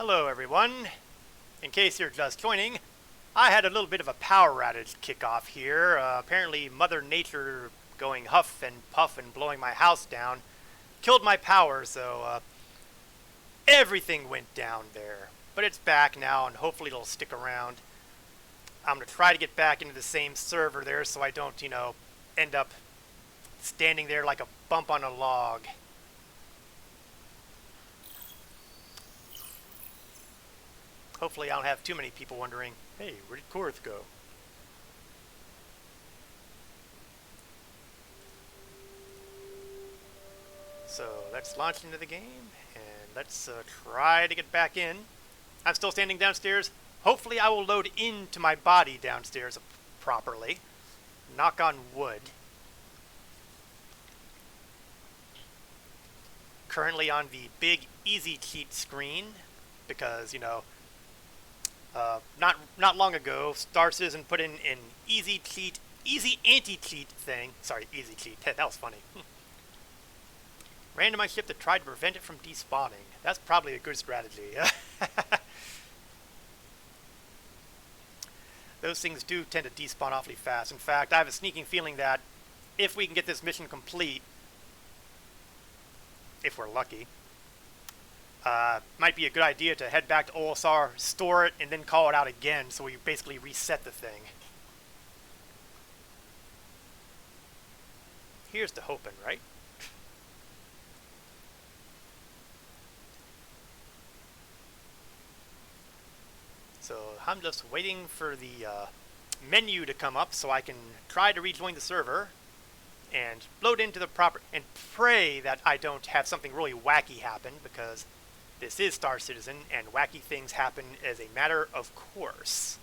Hello everyone. In case you're just joining, I had a little bit of a power outage kick off here. Apparently Mother Nature going huff and puff and blowing my house down killed my power, so everything went down there. But it's back now and hopefully it'll stick around. I'm going to try to get back into the same server there so I don't, end up standing there like a bump on a log. Hopefully I don't have too many people wondering, hey, where did Korth go? So let's launch into the game, and let's try to get back in. I'm still standing downstairs. Hopefully I will load into my body downstairs properly. Knock on wood. Currently on the big easy cheat screen because, not long ago, Star Citizen put in an easy anti-cheat thing. Sorry, easy cheat. That was funny. Randomized ship that tried to prevent it from despawning. That's probably a good strategy. Those things do tend to despawn awfully fast. In fact, I have a sneaking feeling that if we can get this mission complete, if we're lucky, might be a good idea to head back to OSR, store it, and then call it out again, so we basically reset the thing. Here's to hoping, right? So I'm just waiting for the menu to come up so I can try to rejoin the server and load into the proper, and pray that I don't have something really wacky happen, because this is Star Citizen, and wacky things happen as a matter of course.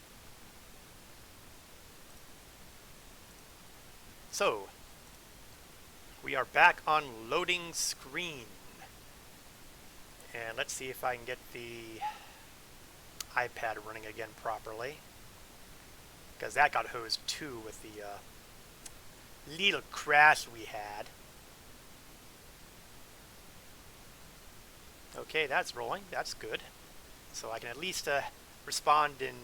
So, we are back on loading screen. And let's see if I can get the iPad running again properly, because that got hosed too with the little crash we had. Okay, that's rolling. That's good. So I can at least respond in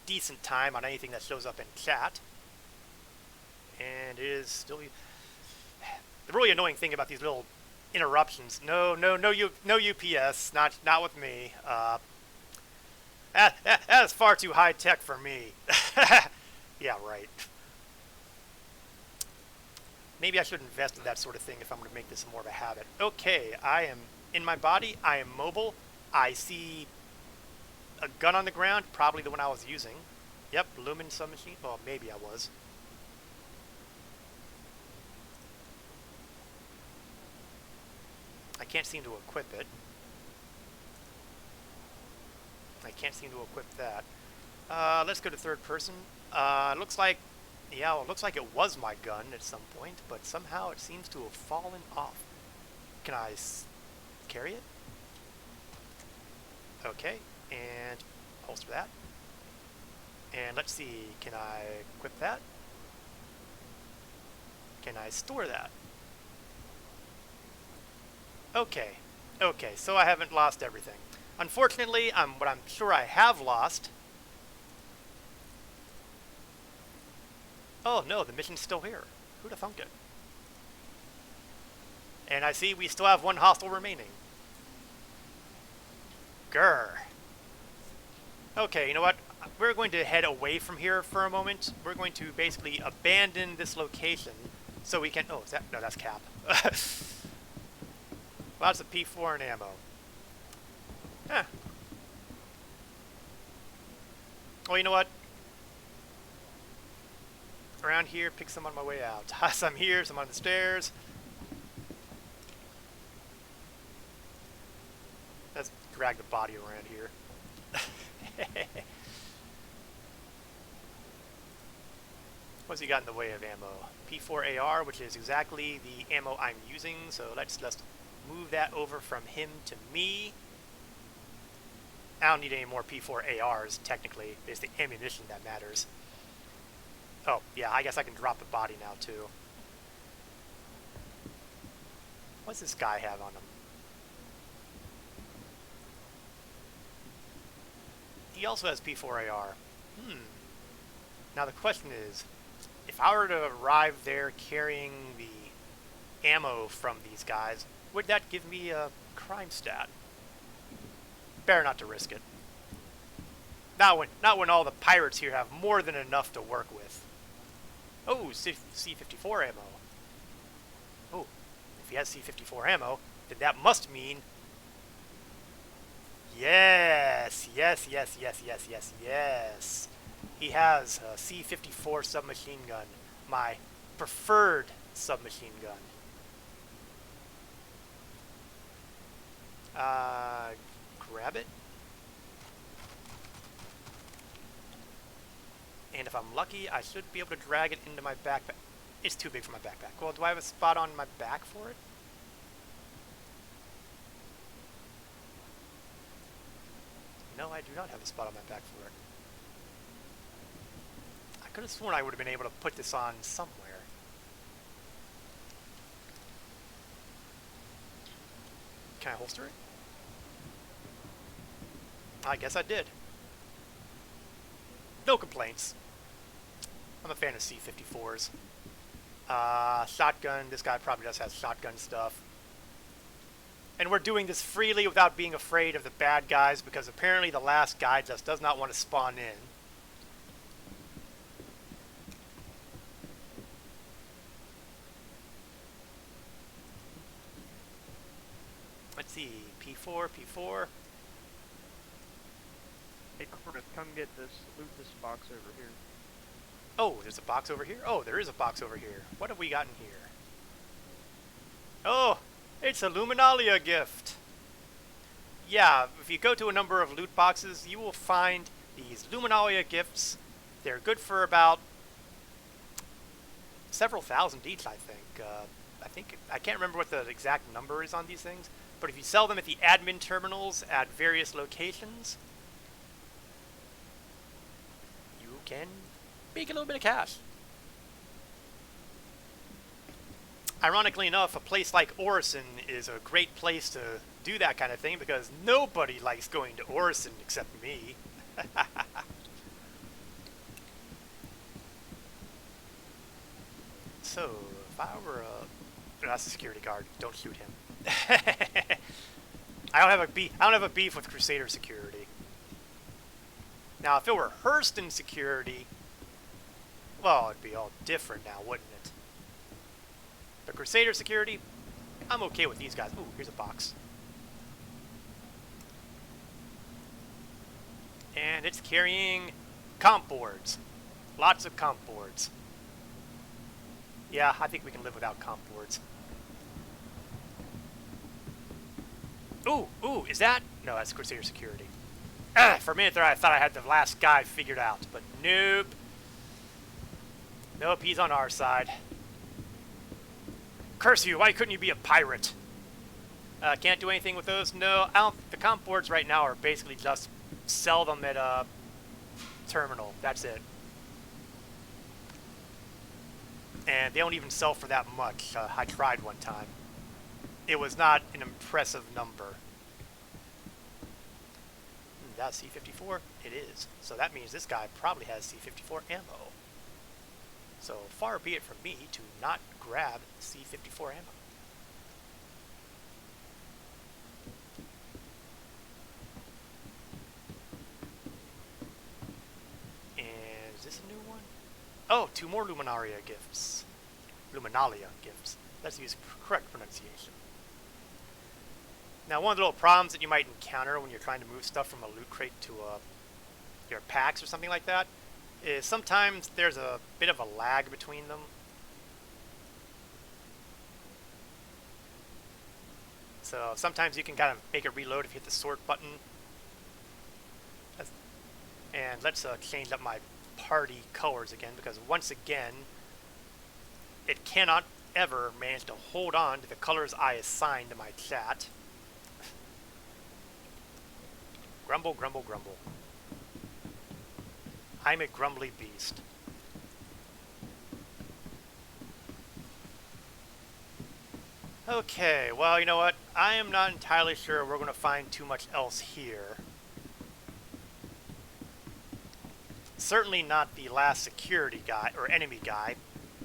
decent time on anything that shows up in chat. And it is still the really annoying thing about these little interruptions. No UPS. Not with me. That is far too high tech for me. Yeah, right. Maybe I should invest in that sort of thing if I'm going to make this more of a habit. Okay, I am in my body. I am mobile. I see a gun on the ground, probably the one I was using. Yep, Lumen submachine. Well, maybe I was. I can't seem to equip it. I can't seem to equip that. Let's go to third person. Looks like, yeah, well, it looks like it was my gun at some point, but somehow it seems to have fallen off. Can I carry it? Okay, and holster that. And let's see, can I equip that? Can I store that? Okay, so I haven't lost everything. Unfortunately, what I'm sure I have lost. Oh no, the mission's still here. Who'd have thunk it? And I see we still have one hostile remaining. Grr. Okay, you know what? We're going to head away from here for a moment. We're going to basically abandon this location so we can... Oh, is that... No, that's Cap. Lots of P4 and ammo. Huh. Well, you know what? Around here, pick some on my way out. Some here, some on the stairs. Let's drag the body around here. What's he got in the way of ammo? P4 AR, which is exactly the ammo I'm using, so let's just move that over from him to me. I don't need any more P4 ARs, technically. It's the ammunition that matters. Oh, yeah, I guess I can drop the body now, too. What's this guy have on him? he also has P4AR. Now the question is, if I were to arrive there carrying the ammo from these guys, would that give me a crime stat? Better not to risk it. Not when all the pirates here have more than enough to work with. Oh, C54 ammo. Oh, if he has C54 ammo, then that must mean... Yes, yes, yes, yes, yes, yes, yes. He has a C54 submachine gun, my preferred submachine gun. Grab it. And if I'm lucky, I should be able to drag it into my backpack. It's too big for my backpack. Well, do I have a spot on my back for it? No, I do not have a spot on my back for it. I could have sworn I would have been able to put this on somewhere. Can I holster it? I guess I did. No complaints. I'm a fan of C54s. Shotgun. This guy probably does have shotgun stuff. And we're doing this freely without being afraid of the bad guys, because apparently the last guy just does not want to spawn in. Let's see. P4, P4. Hey, Corvus, come get this, loot this box over here. Oh, there's a box over here? Oh, there is a box over here. What have we got in here? Oh, it's a Luminalia gift. Yeah, if you go to a number of loot boxes, you will find these Luminalia gifts. They're good for about several thousand each, I think. I can't remember what the exact number is on these things, but if you sell them at the admin terminals at various locations, you can make a little bit of cash. Ironically enough, a place like Orison is a great place to do that kind of thing, because nobody likes going to Orison except me. So, if I were a... That's a security guard. Don't shoot him. I don't have a beef with Crusader security. Now, if it were Hurston security, well, it'd be all different now, wouldn't it? The Crusader security, I'm okay with these guys. Ooh, here's a box. And it's carrying comp boards. Lots of comp boards. Yeah, I think we can live without comp boards. Ooh, is that? No, that's Crusader security. For a minute there, I thought I had the last guy figured out, but nope. Nope, he's on our side. Curse you, why couldn't you be a pirate? Can't do anything with those? No, the comp boards right now are basically just sell them at a terminal. That's it. And they don't even sell for that much. I tried one time. It was not an impressive number. That's C54? It is. So that means this guy probably has C54 ammo. So far be it from me to not grab C54 ammo. And is this a new one? Oh, 2 more Luminaria gifts. Luminalia gifts. Let's use correct pronunciation. Now, one of the little problems that you might encounter when you're trying to move stuff from a loot crate to your packs or something like that is sometimes there's a bit of a lag between them. So sometimes you can kind of make it reload if you hit the sort button. And let's change up my party colors again, because once again, it cannot ever manage to hold on to the colors I assigned to my chat. Grumble, grumble, grumble. I'm a grumbly beast. Okay, well, you know what? I am not entirely sure we're going to find too much else here. certainly not the last security guy or enemy guy.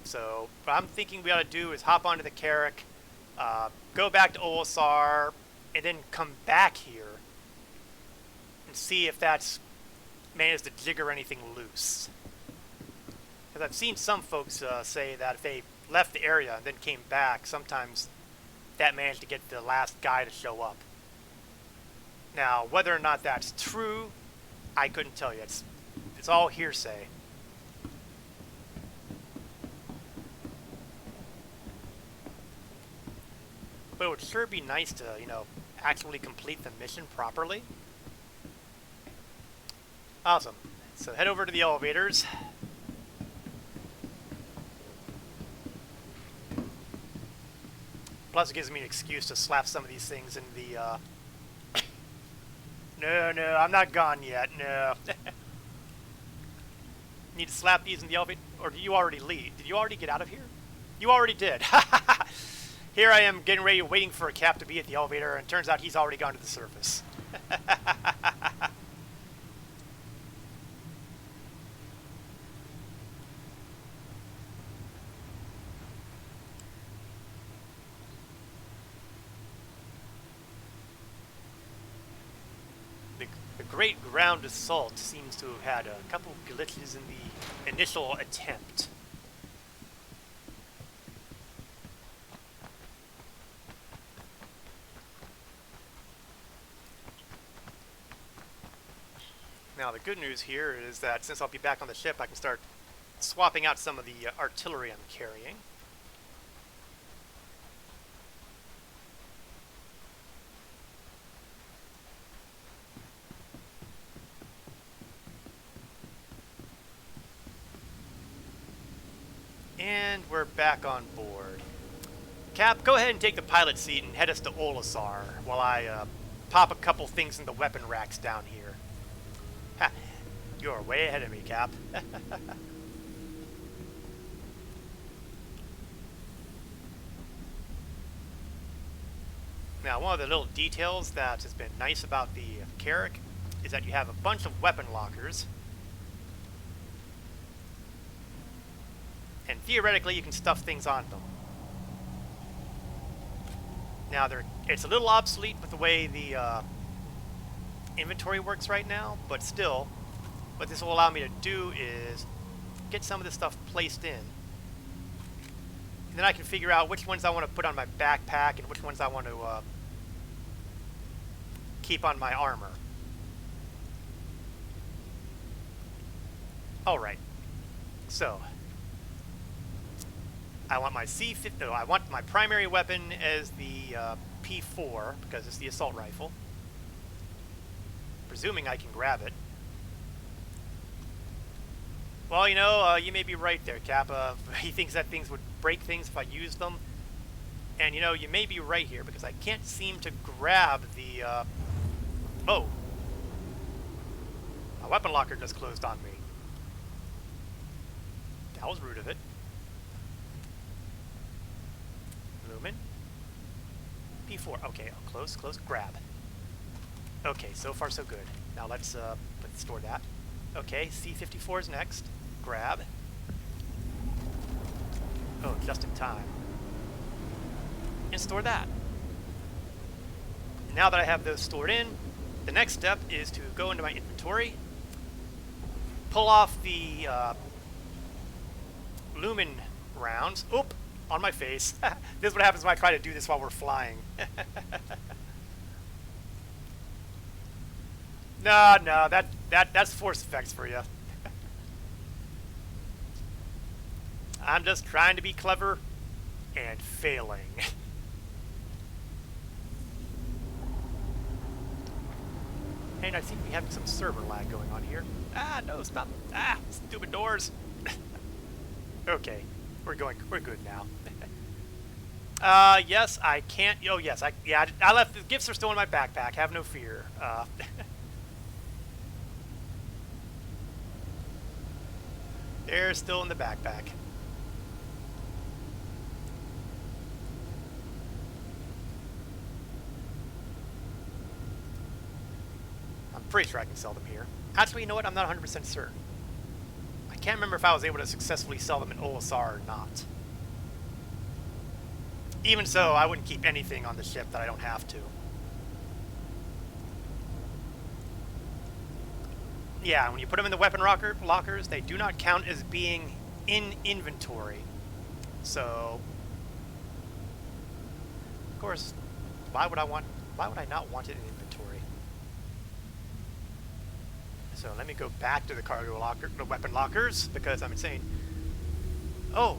So what I'm thinking we ought to do is hop onto the Carrack, go back to Olisar, and then come back here and see if that's managed to jigger anything loose. Because I've seen some folks say that if they left the area and then came back, sometimes that managed to get the last guy to show up. Now, whether or not that's true, I couldn't tell you. It's all hearsay. But it would sure be nice to, actually complete the mission properly. Awesome. So head over to the elevators. Plus it gives me an excuse to slap some of these things in the, No, I'm not gone yet, no. Need to slap these in the elevator, or did you already leave? Did you already get out of here? You already did. Here I am getting ready, waiting for a Cap to be at the elevator, and it turns out he's already gone to the surface. The Great Ground Assault seems to have had a couple glitches in the initial attempt. Now the good news here is that since I'll be back on the ship, I can start swapping out some of the artillery I'm carrying. And we're back on board. Cap, go ahead and take the pilot seat and head us to Olisar while I pop a couple things in the weapon racks down here. Ha, you're way ahead of me, Cap. Now, one of the little details that has been nice about the Carrack is that you have a bunch of weapon lockers. And theoretically, you can stuff things on them. Now, it's a little obsolete with the way the inventory works right now, but still, what this will allow me to do is get some of this stuff placed in. And then I can figure out which ones I want to put on my backpack and which ones I want to keep on my armor. Alright, so I want my I want my primary weapon as the P4 because it's the assault rifle. Presuming I can grab it. Well, you may be right there, Cap. He thinks that things would break things if I used them. And, you may be right here because I can't seem to grab the... Oh. My weapon locker just closed on me. That was rude of it. Lumen. P4. Okay, close, grab. Okay, so far so good. Now let's store that. Okay, C54 is next. Grab. Oh, just in time. And store that. Now that I have those stored in, the next step is to go into my inventory, pull off the Lumen rounds. Oop! On my face. This is what happens when I try to do this while we're flying. No, that's force effects for you. I'm just trying to be clever and failing. And I seem to be having some server lag going on here. Ah, no, stop. Ah, stupid doors. Okay, we're good now. Yes, I can't. Oh, yes, I left. The gifts are still in my backpack. Have no fear. They're still in the backpack. I'm pretty sure I can sell them here. Actually, you know what? I'm not 100% certain. I can't remember if I was able to successfully sell them in OSR or not. Even so, I wouldn't keep anything on the ship that I don't have to. Yeah, when you put them in the weapon lockers, they do not count as being in inventory. So, of course, why would I not want it in inventory? So let me go back to the the weapon lockers, because I'm insane. Oh,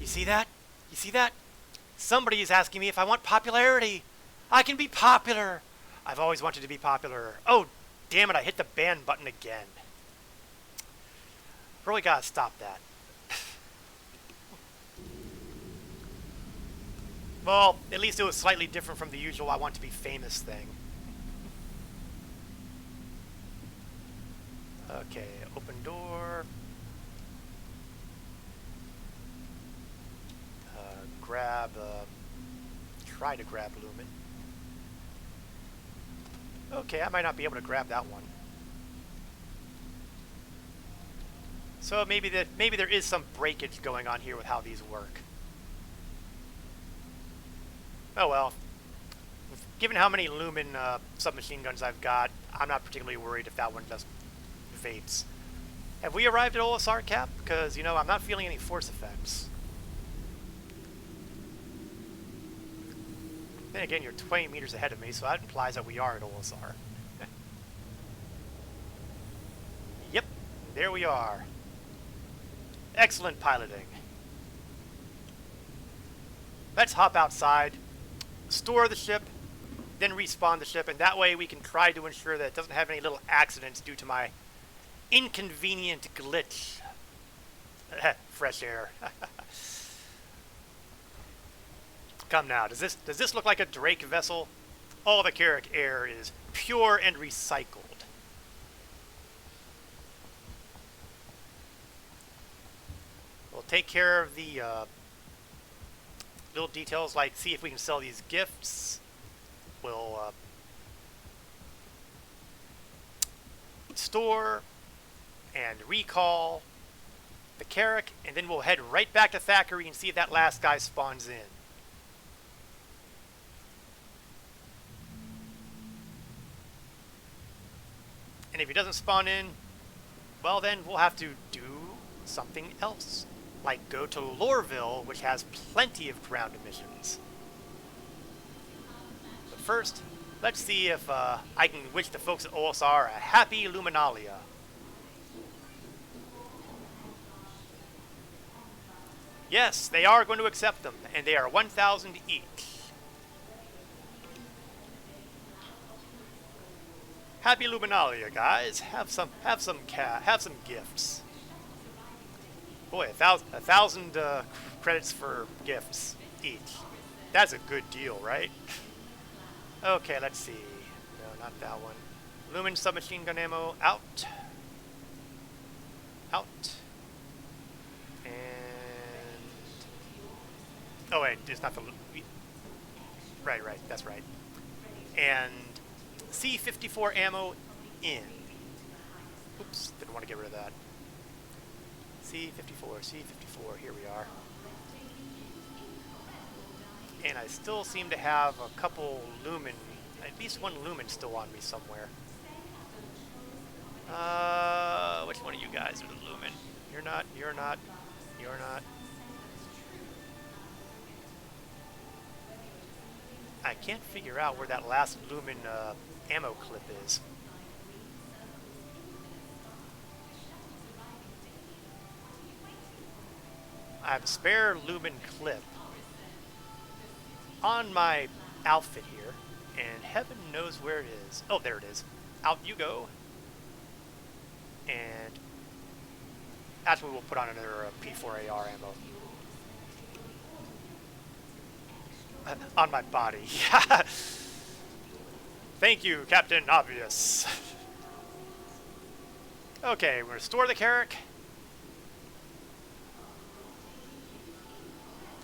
you see that? You see that? Somebody is asking me if I want popularity. I can be popular. I've always wanted to be popular. Oh, damn it, I hit the ban button again. Really gotta stop that. Well, at least it was slightly different from the usual I want to be famous thing. Okay, open door. Try to grab Lumen. Okay, I might not be able to grab that one. So maybe there is some breakage going on here with how these work. Oh well. Given how many Lumen submachine guns I've got, I'm not particularly worried if that one just vapes. Have we arrived at OSR cap? Because, you know, I'm not feeling any force effects. Then again, you're 20 meters ahead of me, so that implies that we are at OSR. Yep, there we are. Excellent piloting. Let's hop outside, store the ship, then respawn the ship, and that way we can try to ensure that it doesn't have any little accidents due to my inconvenient glitch. Fresh air. Come now, does this look like a Drake vessel? All the Carrick air is pure and recycled. We'll take care of the little details, like see if we can sell these gifts. We'll store and recall the Carrick, and then we'll head right back to Thackeray and see if that last guy spawns in. And if he doesn't spawn in, well then we'll have to do something else. Like go to Lorville, which has plenty of ground missions. But first, let's see if I can wish the folks at OSR a happy Luminalia. Yes, they are going to accept them, and they are 1,000 each. Happy Luminalia, guys! Have some gifts. Boy, a thousand credits for gifts each. That's a good deal, right? Okay, let's see. No, not that one. Lumen submachine gun ammo out. Out. And oh wait, it's not the right. That's right. And C-54 ammo in. Oops, didn't want to get rid of that. C-54, here we are. And I still seem to have a couple Lumen, at least one Lumen still on me somewhere. Which one of you guys are the Lumen? You're not. I can't figure out where that last Lumen ammo clip is. I have a spare Lumen clip on my outfit here, and heaven knows where it is. Oh, there it is. Out you go. And that's what we'll put on another P4AR ammo. On my body. Thank you, Captain Obvious. Okay, we're going to store the Carrick.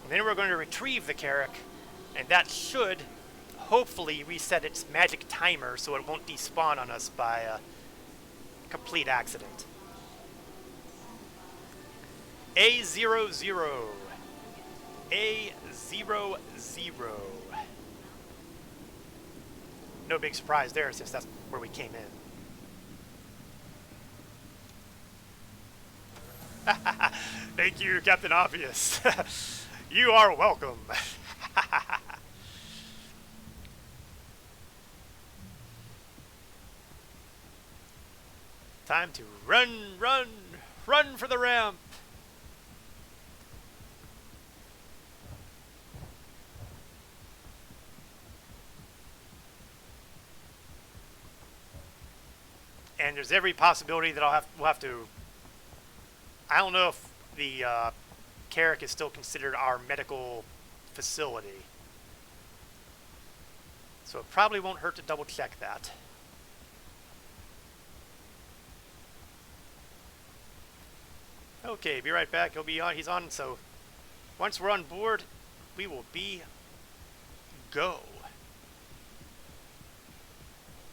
And then we're going to retrieve the Carrick, and that should hopefully reset its magic timer so it won't despawn on us by a complete accident. A00. A00. No big surprise there since that's where we came in. Thank you, Captain Obvious. You are welcome. Time to run, run, run for the ramp. And there's every possibility that we'll have to. I don't know if the Carrick is still considered our medical facility, so it probably won't hurt to double check that. Okay, be right back. He'll be on. He's on. So once we're on board, we will be go.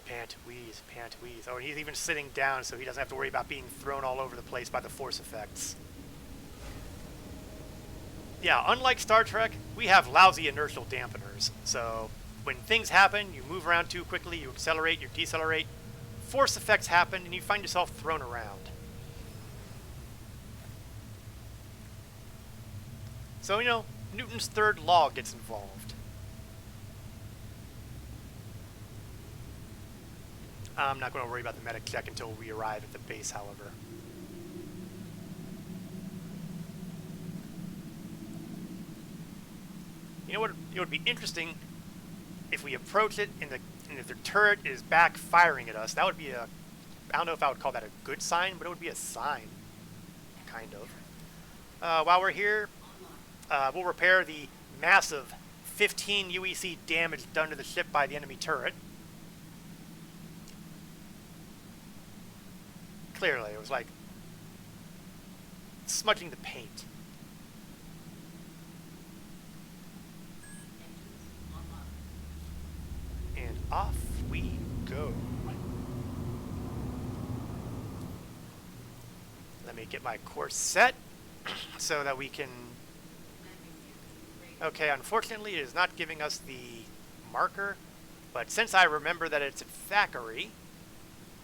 Pant, wheeze, pant, wheeze. Oh, and he's even sitting down so he doesn't have to worry about being thrown all over the place by the force effects. Yeah, unlike Star Trek, we have lousy inertial dampeners. So when things happen, you move around too quickly, you accelerate, you decelerate, force effects happen, and you find yourself thrown around. So, you know, Newton's third law gets involved. I'm not going to worry about the medic check until we arrive at the base, however. You know what? It would be interesting if we approach it and if the turret is back firing at us. That would be a... I don't know if I would call that a good sign, but it would be a sign. Kind of. While we're here, we'll repair the massive 15 UEC damage done to the ship by the enemy turret. Clearly, it was like smudging the paint. And off we go. Let me get my course set so that we can... Okay, unfortunately it is not giving us the marker, but since I remember that it's at Thackeray,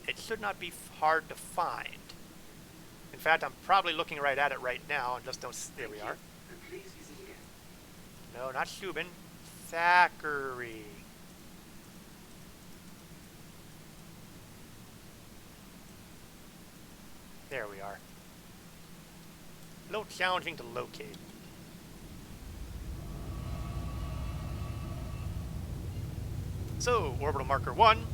it should not be hard to find. In fact, I'm probably looking right at it right now and just don't... There we are. No, not Shubin. Thackeray. There we are. A little challenging to locate. So, orbital marker 1.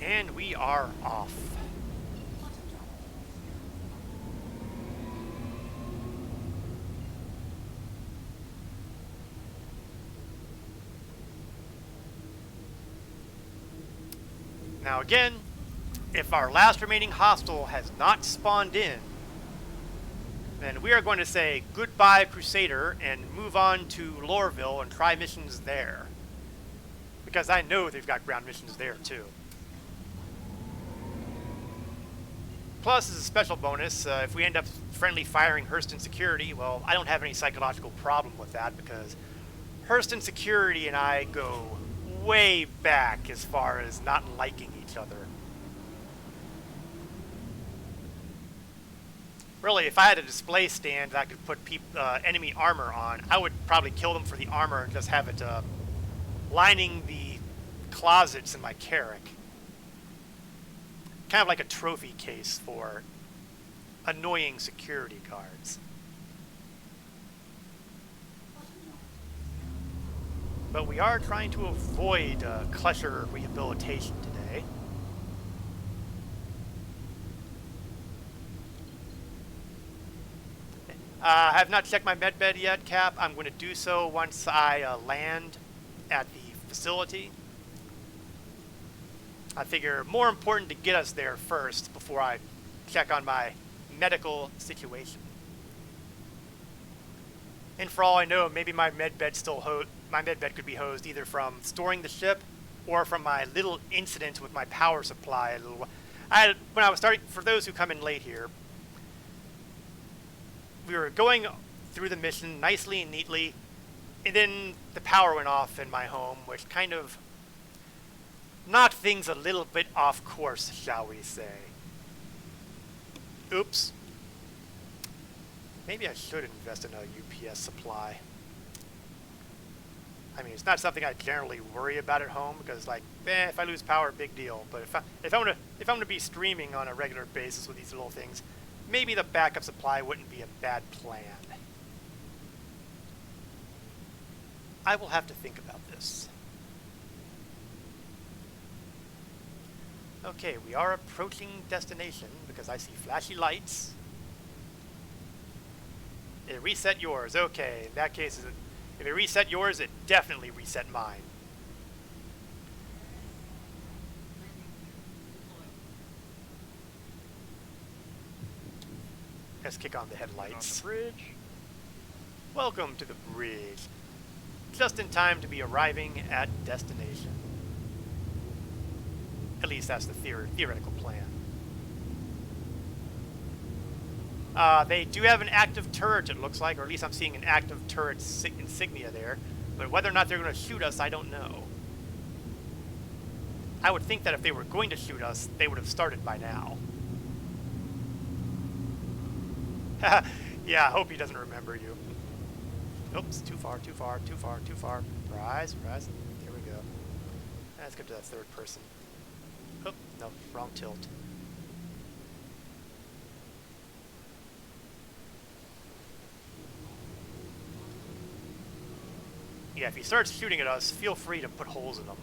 And we are off. Now again, if our last remaining hostile has not spawned in, then we are going to say goodbye Crusader and move on to Lorville and try missions there. Because I know they've got ground missions there too. Plus, as a special bonus, if we end up friendly firing Hurston Security, well, I don't have any psychological problem with that because Hurston Security and I go way back as far as not liking each other. Really, if I had a display stand that I could put enemy armor on, I would probably kill them for the armor and just have it lining the closets in my Carrick. Kind of like a trophy case for annoying security guards. But we are trying to avoid Klesher rehabilitation today. I have not checked my medbed yet, Cap. I'm going to do so once I land at the facility. I figure more important to get us there first before I check on my medical situation. And for all I know, maybe my medbed could be hosed either from storing the ship or from my little incident with my power supply. When I was starting, for those who come in late here, we were going through the mission nicely and neatly, and then the power went off in my home, which kind of knocked things a little bit off course, shall we say. Oops. Maybe I should invest in a UPS supply. I mean, it's not something I generally worry about at home because, like, if I lose power, big deal. But if I'm gonna be streaming on a regular basis with these little things, maybe the backup supply wouldn't be a bad plan. I will have to think about this. Okay, we are approaching destination because I see flashy lights. It reset yours. Okay, in that case, if it reset yours, it definitely reset mine. Let's kick on the headlights. On the bridge. Welcome to the bridge. Just in time to be arriving at destination. At least that's the theoretical plan. They do have an active turret, it looks like, or at least I'm seeing an active turret insignia there. But whether or not they're going to shoot us, I don't know. I would think that if they were going to shoot us, they would have started by now. Yeah, I hope he doesn't remember you. Oops, too far, too far, too far, too far. Rise, rise. Here we go. Let's get to that third person. Oh, no, wrong tilt. Yeah, if he starts shooting at us, feel free to put holes in them.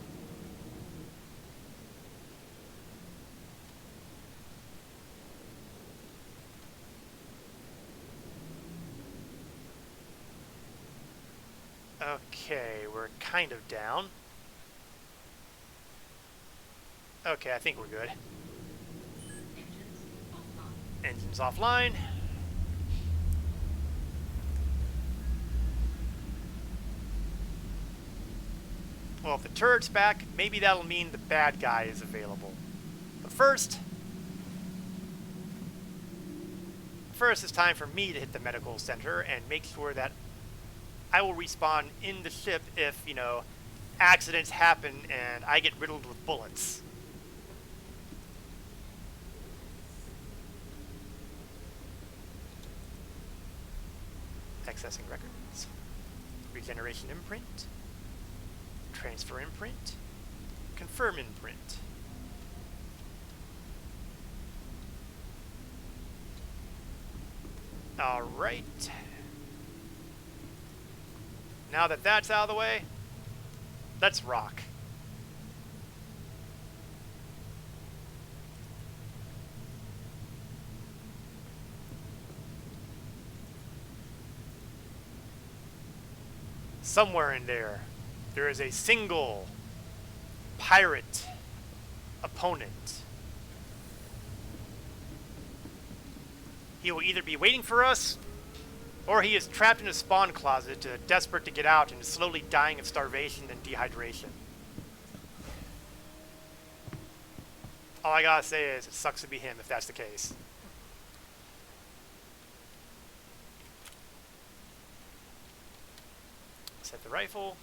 Okay, we're kind of down. Okay, I think we're good. Engines offline. Well, if the turret's back, maybe that'll mean the bad guy is available. But first it's time for me to hit the medical center and make sure that I will respawn in the ship if, you know, accidents happen and I get riddled with bullets. Accessing records. Regeneration imprint. Transfer imprint. Confirm imprint. Alright. Now that that's out of the way, let's rock. Somewhere in there is a single pirate opponent. He will either be waiting for us, or he is trapped in a spawn closet, desperate to get out and is slowly dying of starvation and dehydration. All I gotta say is, it sucks to be him if that's the case. Set the rifle.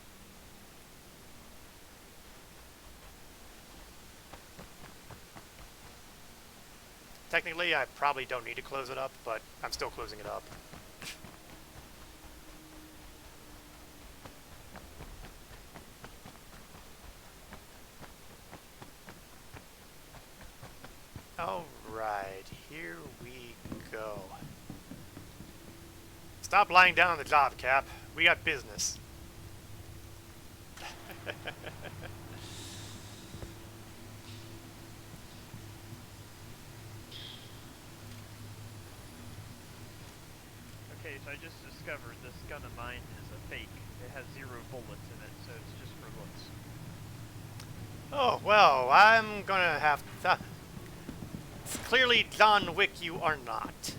Technically, I probably don't need to close it up, but I'm still closing it up. Alright, here we go. Stop lying down on the job, Cap. We got business. Okay, so I just discovered this gun of mine is a fake. It has 0 bullets in it, so it's just for looks. Oh, well, I'm gonna have to... Clearly, John Wick, you are not.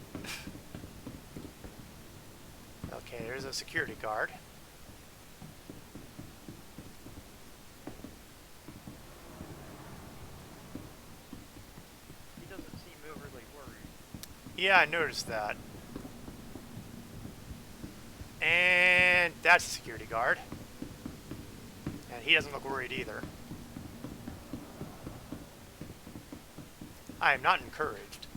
Okay, there's a security guard. Yeah, I noticed that. And that's a security guard. And he doesn't look worried either. I am not encouraged.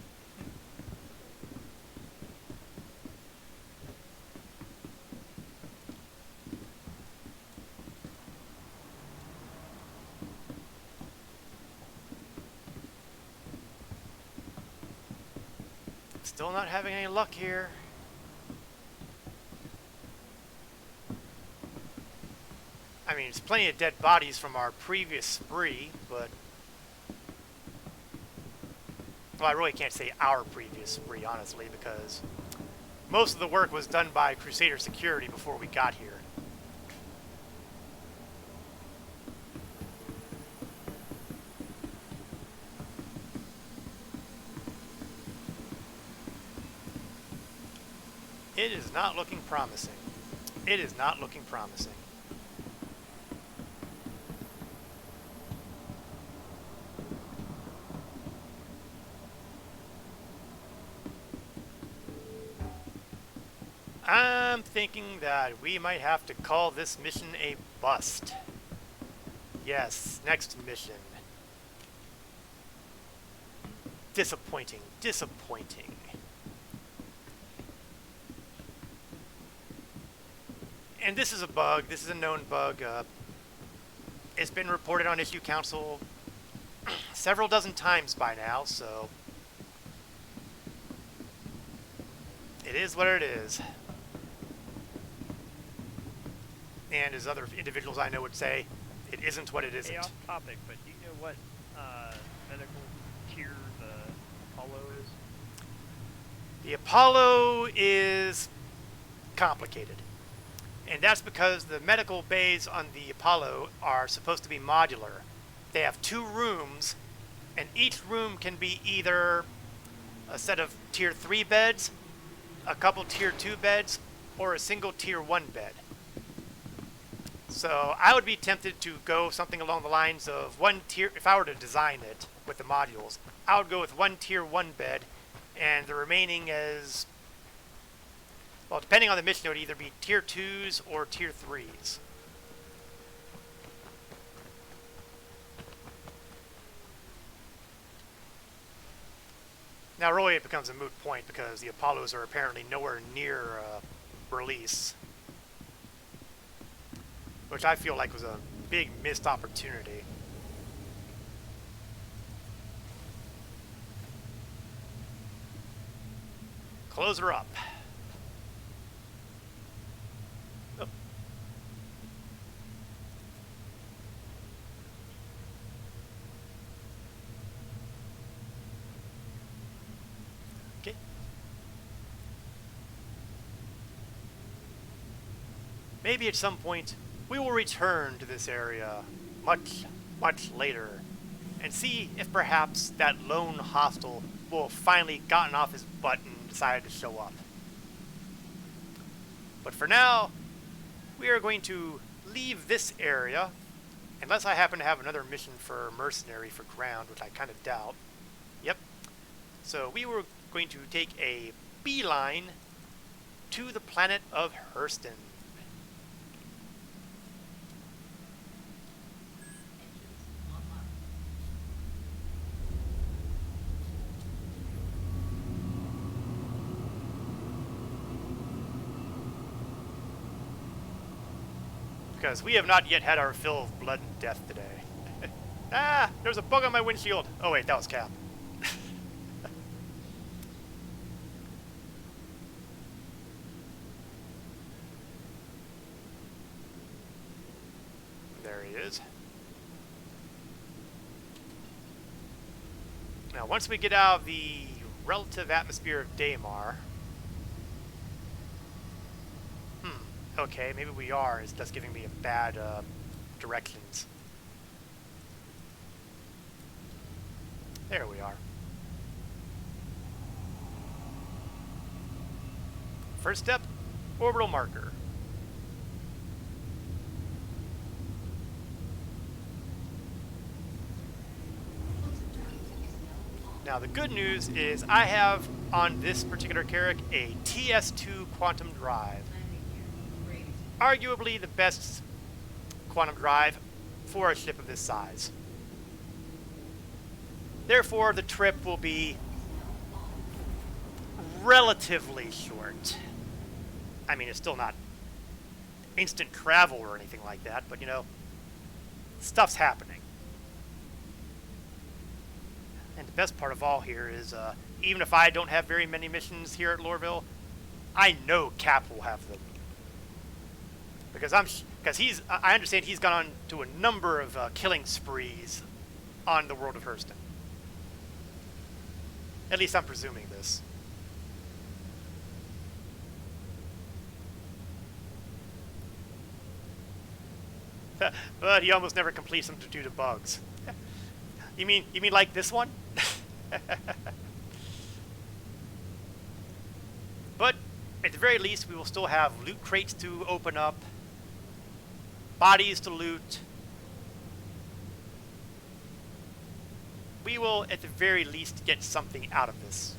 Still not having any luck here. I mean, there's plenty of dead bodies from our previous spree, but... Well, I really can't say our previous spree, honestly, because most of the work was done by Crusader Security before we got here. It is not looking promising. It is not looking promising. I'm thinking that we might have to call this mission a bust. Yes, next mission. Disappointing, disappointing. And this is a bug. This is a known bug. It's been reported on Issue Council several dozen times by now, so it is what it is. And as other individuals I know would say, it isn't what it isn't. Hey, off topic, but do you know what medical tier the Apollo is? The Apollo is complicated. And that's because the medical bays on the Apollo are supposed to be modular. They have 2 rooms, and each room can be either a set of tier 3 beds, a couple tier 2 beds, or a single tier 1 bed. So I would be tempted to go something along the lines of 1 tier, if I were to design it with the modules, I would go with 1 tier 1 bed, and the remaining as, well, depending on the mission, it would either be tier 2s or tier 3s. Now, really, it becomes a moot point because the Apollos are apparently nowhere near release, which I feel like was a big missed opportunity. Close her up. Oh. Okay. Maybe at some point we will return to this area much, much later and see if perhaps that lone hostile will have finally gotten off his butt and decided to show up. But for now, we are going to leave this area, unless I happen to have another mission for mercenary for ground, which I kind of doubt. Yep. So we were going to take a beeline to the planet of Hurston. Because we have not yet had our fill of blood and death today. Ah, there's a bug on my windshield. Oh wait, that was Cap. There he is. Now, once we get out of the relative atmosphere of Daymar, okay, maybe we are. It's just giving me a bad directions. There we are. First step, orbital marker. Now the good news is I have on this particular Carrack a TS2 quantum drive. Arguably the best quantum drive for a ship of this size. Therefore, the trip will be relatively short. I mean, it's still not instant travel or anything like that, but you know, stuff's happening. And the best part of all here is, even if I don't have very many missions here at Lorville, I know Cap will have them. Because I understand he's gone on to a number of killing sprees on the world of Hurston. At least I'm presuming this. But he almost never completes them due to bugs. You mean like this one? But at the very least, we will still have loot crates to open up, bodies to loot. We will, at the very least, get something out of this.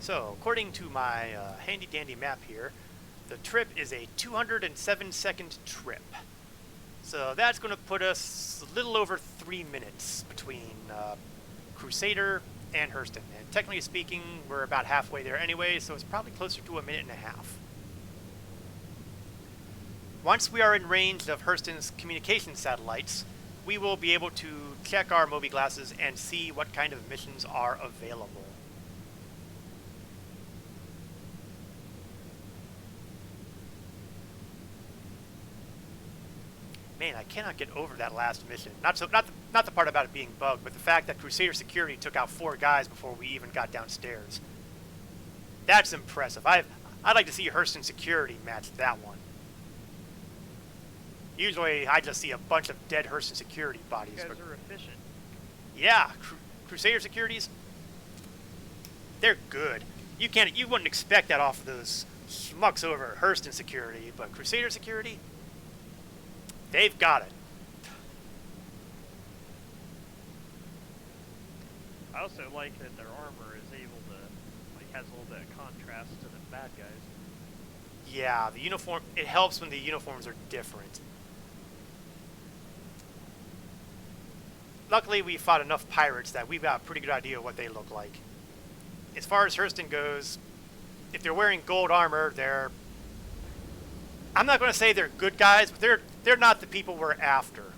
So, according to my handy-dandy map here, the trip is a 207-second trip. So that's going to put us a little over 3 minutes between Crusader and Hurston. And technically speaking, we're about halfway there anyway, so it's probably closer to 1.5 minutes. Once we are in range of Hurston's communication satellites, we will be able to check our Moby glasses and see what kind of missions are available. Man, I cannot get over that last mission. Not the part about it being bugged, but the fact that Crusader security took out 4 guys before we even got downstairs. That's impressive. I'd like to see Hurston security match that one. Usually, I just see a bunch of dead Hurston security bodies. You guys are efficient. Yeah, Crusader securities, they're good. You wouldn't expect that off of those schmucks over at Hurston security, but Crusader security, they've got it. I also like that their armor is able to, has a little bit of contrast to the bad guys. Yeah, the uniform, it helps when the uniforms are different. Luckily, we fought enough pirates that we've got a pretty good idea of what they look like. As far as Hurston goes, if they're wearing gold armor, I'm not going to say they're good guys, but they're not the people we're after.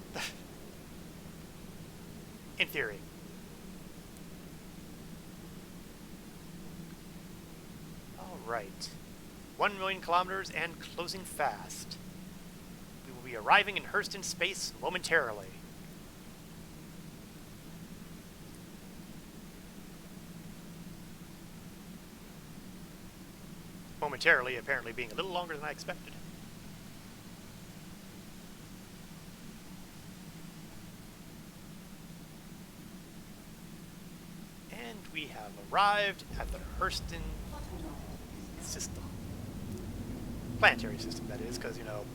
In theory. Alright. 1 million kilometers and closing fast. We will be arriving in Hurston space momentarily. Momentarily apparently being a little longer than I expected. And we have arrived at the Hurston system. Planetary system, that is, because, you know,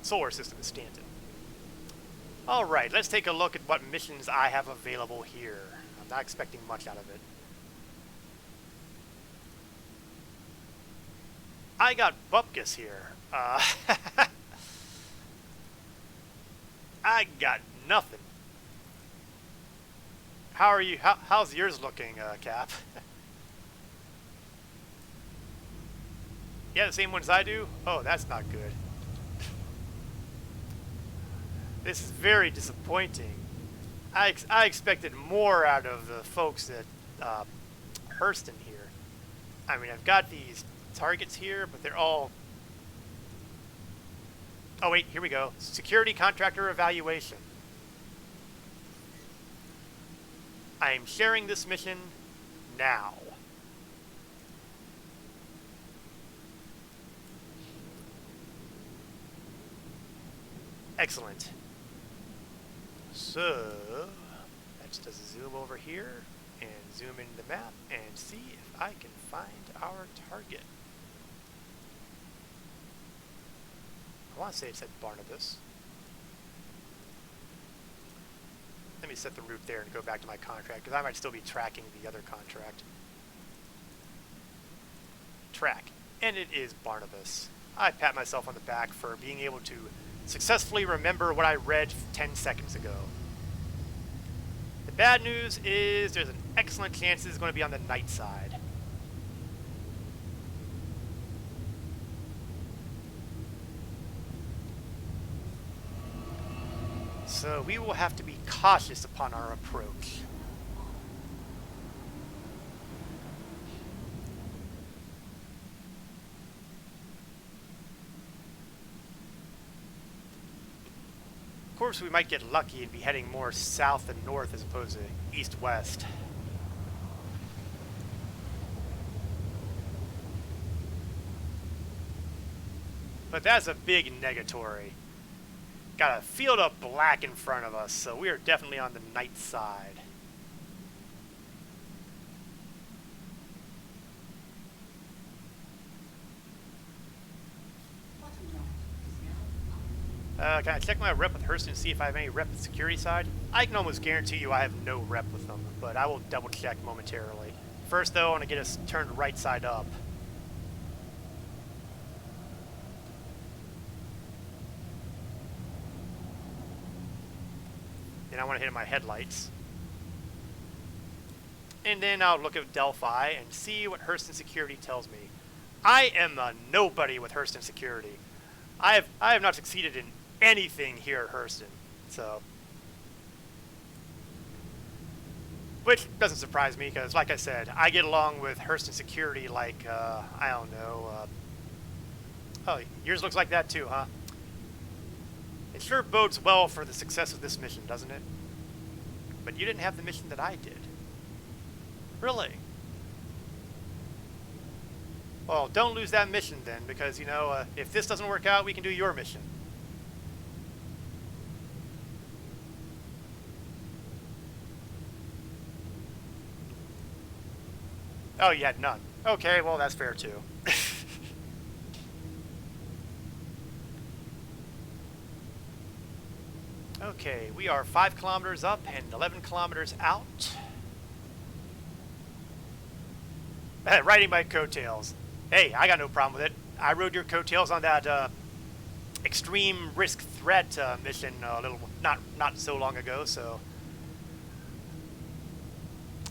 solar system is Stanton. Alright, let's take a look at what missions I have available here. I'm not expecting much out of it. I got Bupkis here. I got nothing. How are you? How's yours looking, Cap? Yeah, the same ones I do? Oh, that's not good. This is very disappointing. I expected more out of the folks at Hurston here. I mean, I've got these targets here, but they're all... Oh wait, here we go. Security contractor evaluation. I am sharing this mission now. Excellent. So, let's just zoom over here and zoom into the map and see if I can find our target. I want to say it said Barnabas. Let me set the route there and go back to my contract, because I might still be tracking the other contract. Track. And it is Barnabas. I pat myself on the back for being able to successfully remember what I read 10 seconds ago. The bad news is there's an excellent chance this is going to be on the night side. So we will have to be cautious upon our approach. Of course, we might get lucky and be heading more south and north as opposed to east-west. But that's a big negatory. Got a field of black in front of us, so we are definitely on the night side. Can I check my rep with Hurston and see if I have any rep with security side? I can almost guarantee you I have no rep with them, but I will double check momentarily. First though, I want to get us turned right side up. Then I want to hit my headlights. And then I'll look at Delphi and see what Hurston Security tells me. I am a nobody with Hurston Security. I have not succeeded in anything here at Hurston, so. Which doesn't surprise me, because like I said, I get along with Hurston Security like, I don't know, oh, yours looks like that too, huh? It sure bodes well for the success of this mission, doesn't it? But you didn't have the mission that I did. Really? Well, don't lose that mission then, because, you know, if this doesn't work out, we can do your mission. Oh, you had none. Okay, well, that's fair too. Okay, we are 5 kilometers up and 11 kilometers out. Riding my coattails. Hey, I got no problem with it. I rode your coattails on that extreme risk threat mission a little, not so long ago, so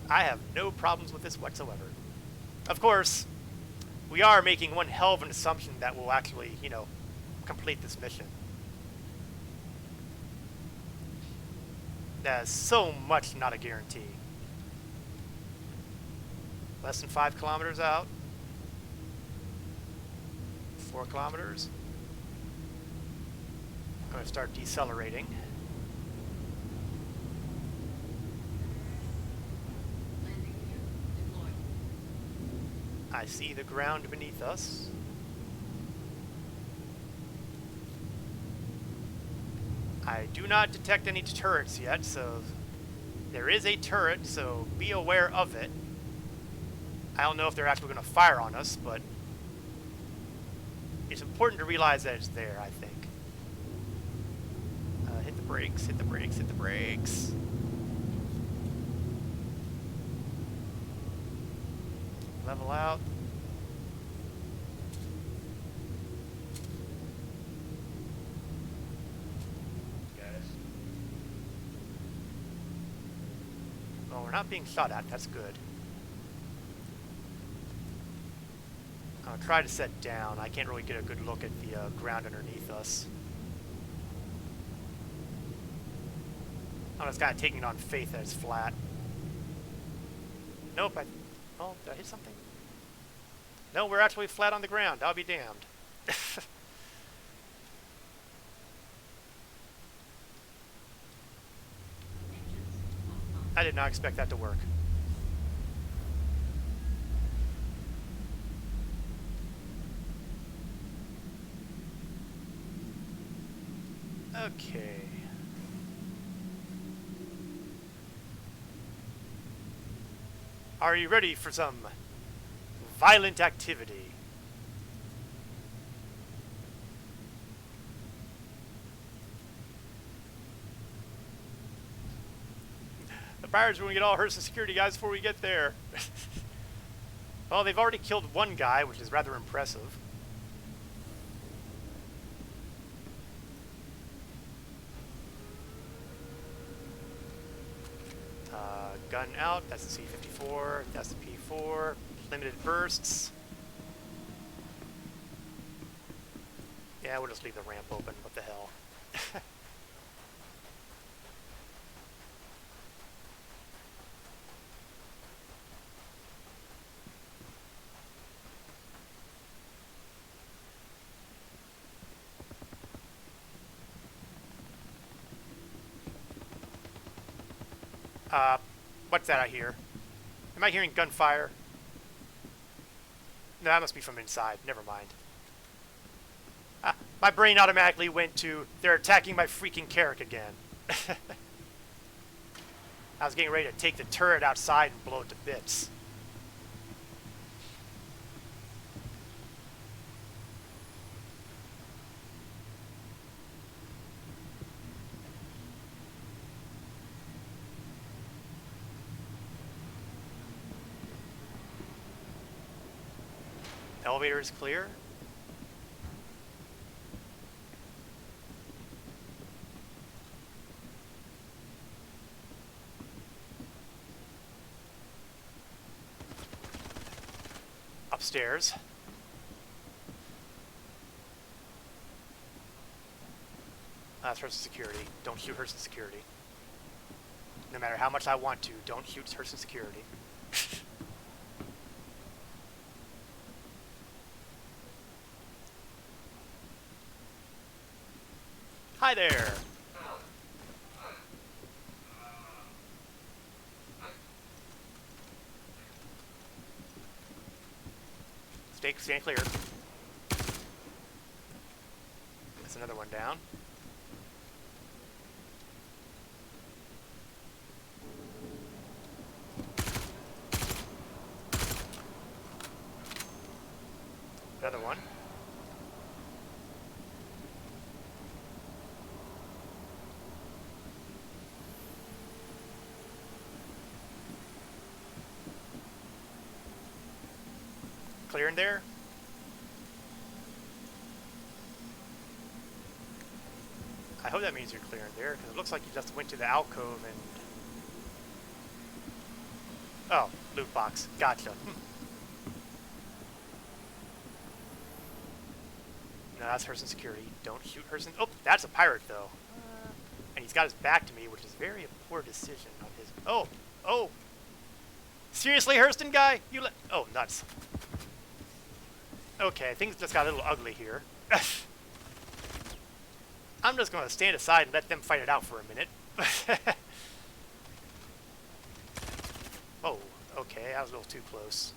I have no problems with this whatsoever. Of course, we are making one hell of an assumption that we'll actually, you know, complete this mission. That is so much not a guarantee. Less than 5 kilometers out. 4 kilometers. I'm going to start decelerating. I see the ground beneath us. I do not detect any turrets yet, so there is a turret, so be aware of it. I don't know if they're actually going to fire on us, but it's important to realize that it's there, I think. Hit the brakes, hit the brakes, hit the brakes. Level out. Oh, we're not being shot at. That's good. I'll try to set down. I can't really get a good look at the ground underneath us. I'm just kind of taking it on faith that it's flat. Nope. Oh, did I hit something? No, we're actually flat on the ground. I'll be damned. I did not expect that to work. Okay. Are you ready for some violent activity? The pirates are going to get all Hurston security guys before we get there. Well, they've already killed one guy, which is rather impressive. Gun out, that's the C-54, that's the P-4, limited bursts. Yeah, we'll just leave the ramp open, what the hell. What's that I hear? Am I hearing gunfire? No, that must be from inside. Never mind. My brain automatically went to, they're attacking my freaking Carrack again. I was getting ready to take the turret outside and blow it to bits. Elevator is clear. Upstairs. That's Hurston security. Don't shoot Hurston security. No matter how much I want to, don't shoot Hurston security. Hi there! Stand clear. That's another one down. Another one. Clear in there? I hope that means you're clear in there, because it looks like you just went to the alcove and... Oh, loot box. Gotcha. No, that's Hurston security. Don't shoot Hurston. Oh, that's a pirate, though. And he's got his back to me, which is very a poor decision on his... Oh! Oh! Seriously, Hurston guy? You let... Oh, nuts. Okay, things just got a little ugly here. I'm just going to stand aside and let them fight it out for a minute. Oh, okay, I was a little too close.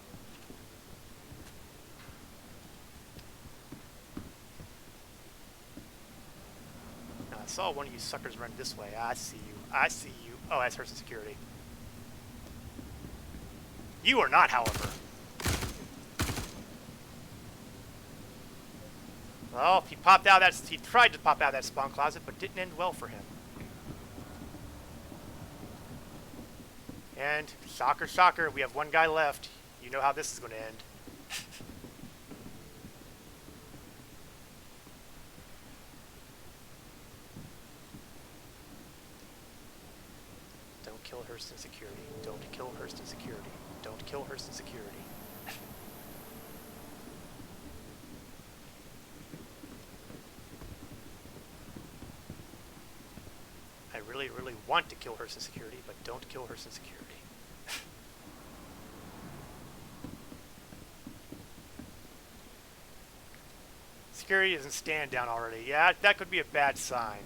Now, I saw one of you suckers run this way. I see you. I see you. Oh, that's Hurston security. You are not, however. Well, he popped out that. He tried to pop out that spawn closet, but didn't end well for him. And shocker, shocker, we have one guy left. You know how this is going to end. Don't kill Hurston security. Don't kill Hurston security. Don't kill Hurston security. I really, really want to kill Hurston security, but don't kill Hurston security. Security doesn't stand down already. Yeah, that could be a bad sign.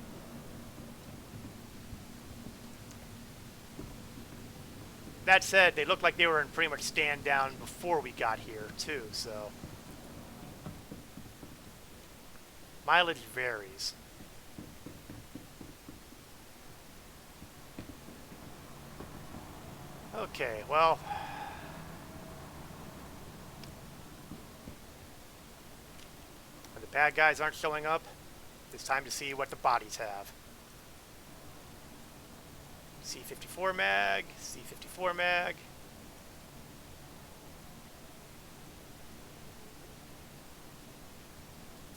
That said, they looked like they were in pretty much stand down before we got here, too, so... Mileage varies. Okay, well... when the bad guys aren't showing up, it's time to see what the bodies have. C54 mag, C54 mag.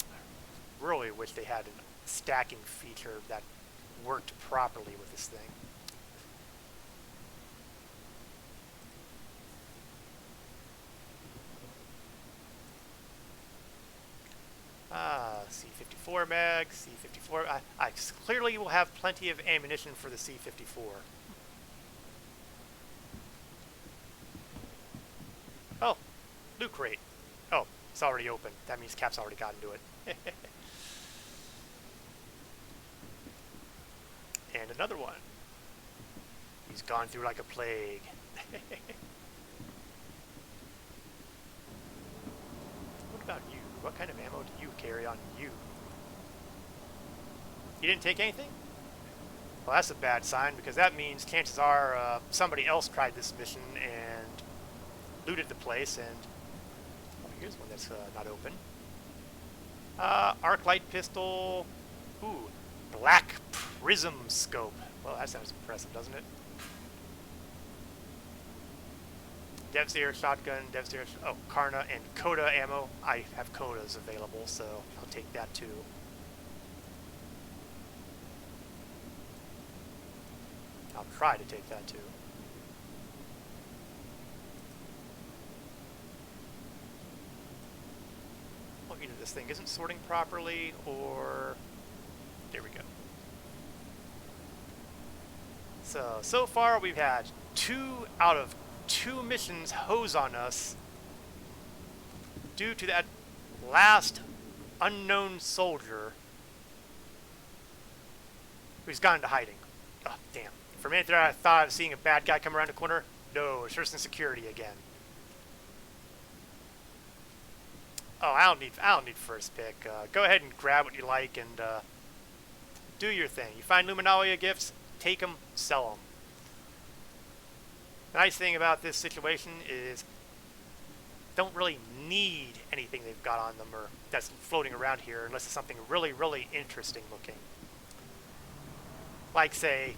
I really wish they had a stacking feature that worked properly with this thing. C54 mag, C54. I clearly will have plenty of ammunition for the C54. Oh, loot crate. Oh, it's already open. That means Cap's already gotten to it. And another one. He's gone through like a plague. What about you? What kind of ammo do you carry on you? You didn't take anything? Well, that's a bad sign, because that means chances are somebody else tried this mission and looted the place, and oh, here's one that's not open. Arc light pistol. Ooh, black prism scope. Well, that sounds impressive, doesn't it? Devseer shotgun, Devseer, oh, Karna and Coda ammo. I have Codas available, so I'll take that too. I'll try to take that too. Well, either this thing isn't sorting properly, or there we go. So far we've had 2 out of 2 missions hose on us due to that last unknown soldier who's gone into hiding. Oh, damn. For a minute there I thought I was seeing a bad guy come around the corner. No, it's just in security again. Oh, I don't need first pick. Go ahead and grab what you like and do your thing. You find Luminalia gifts, take them, sell them. The nice thing about this situation is don't really need anything they've got on them or that's floating around here unless it's something really, really interesting looking. Like, say,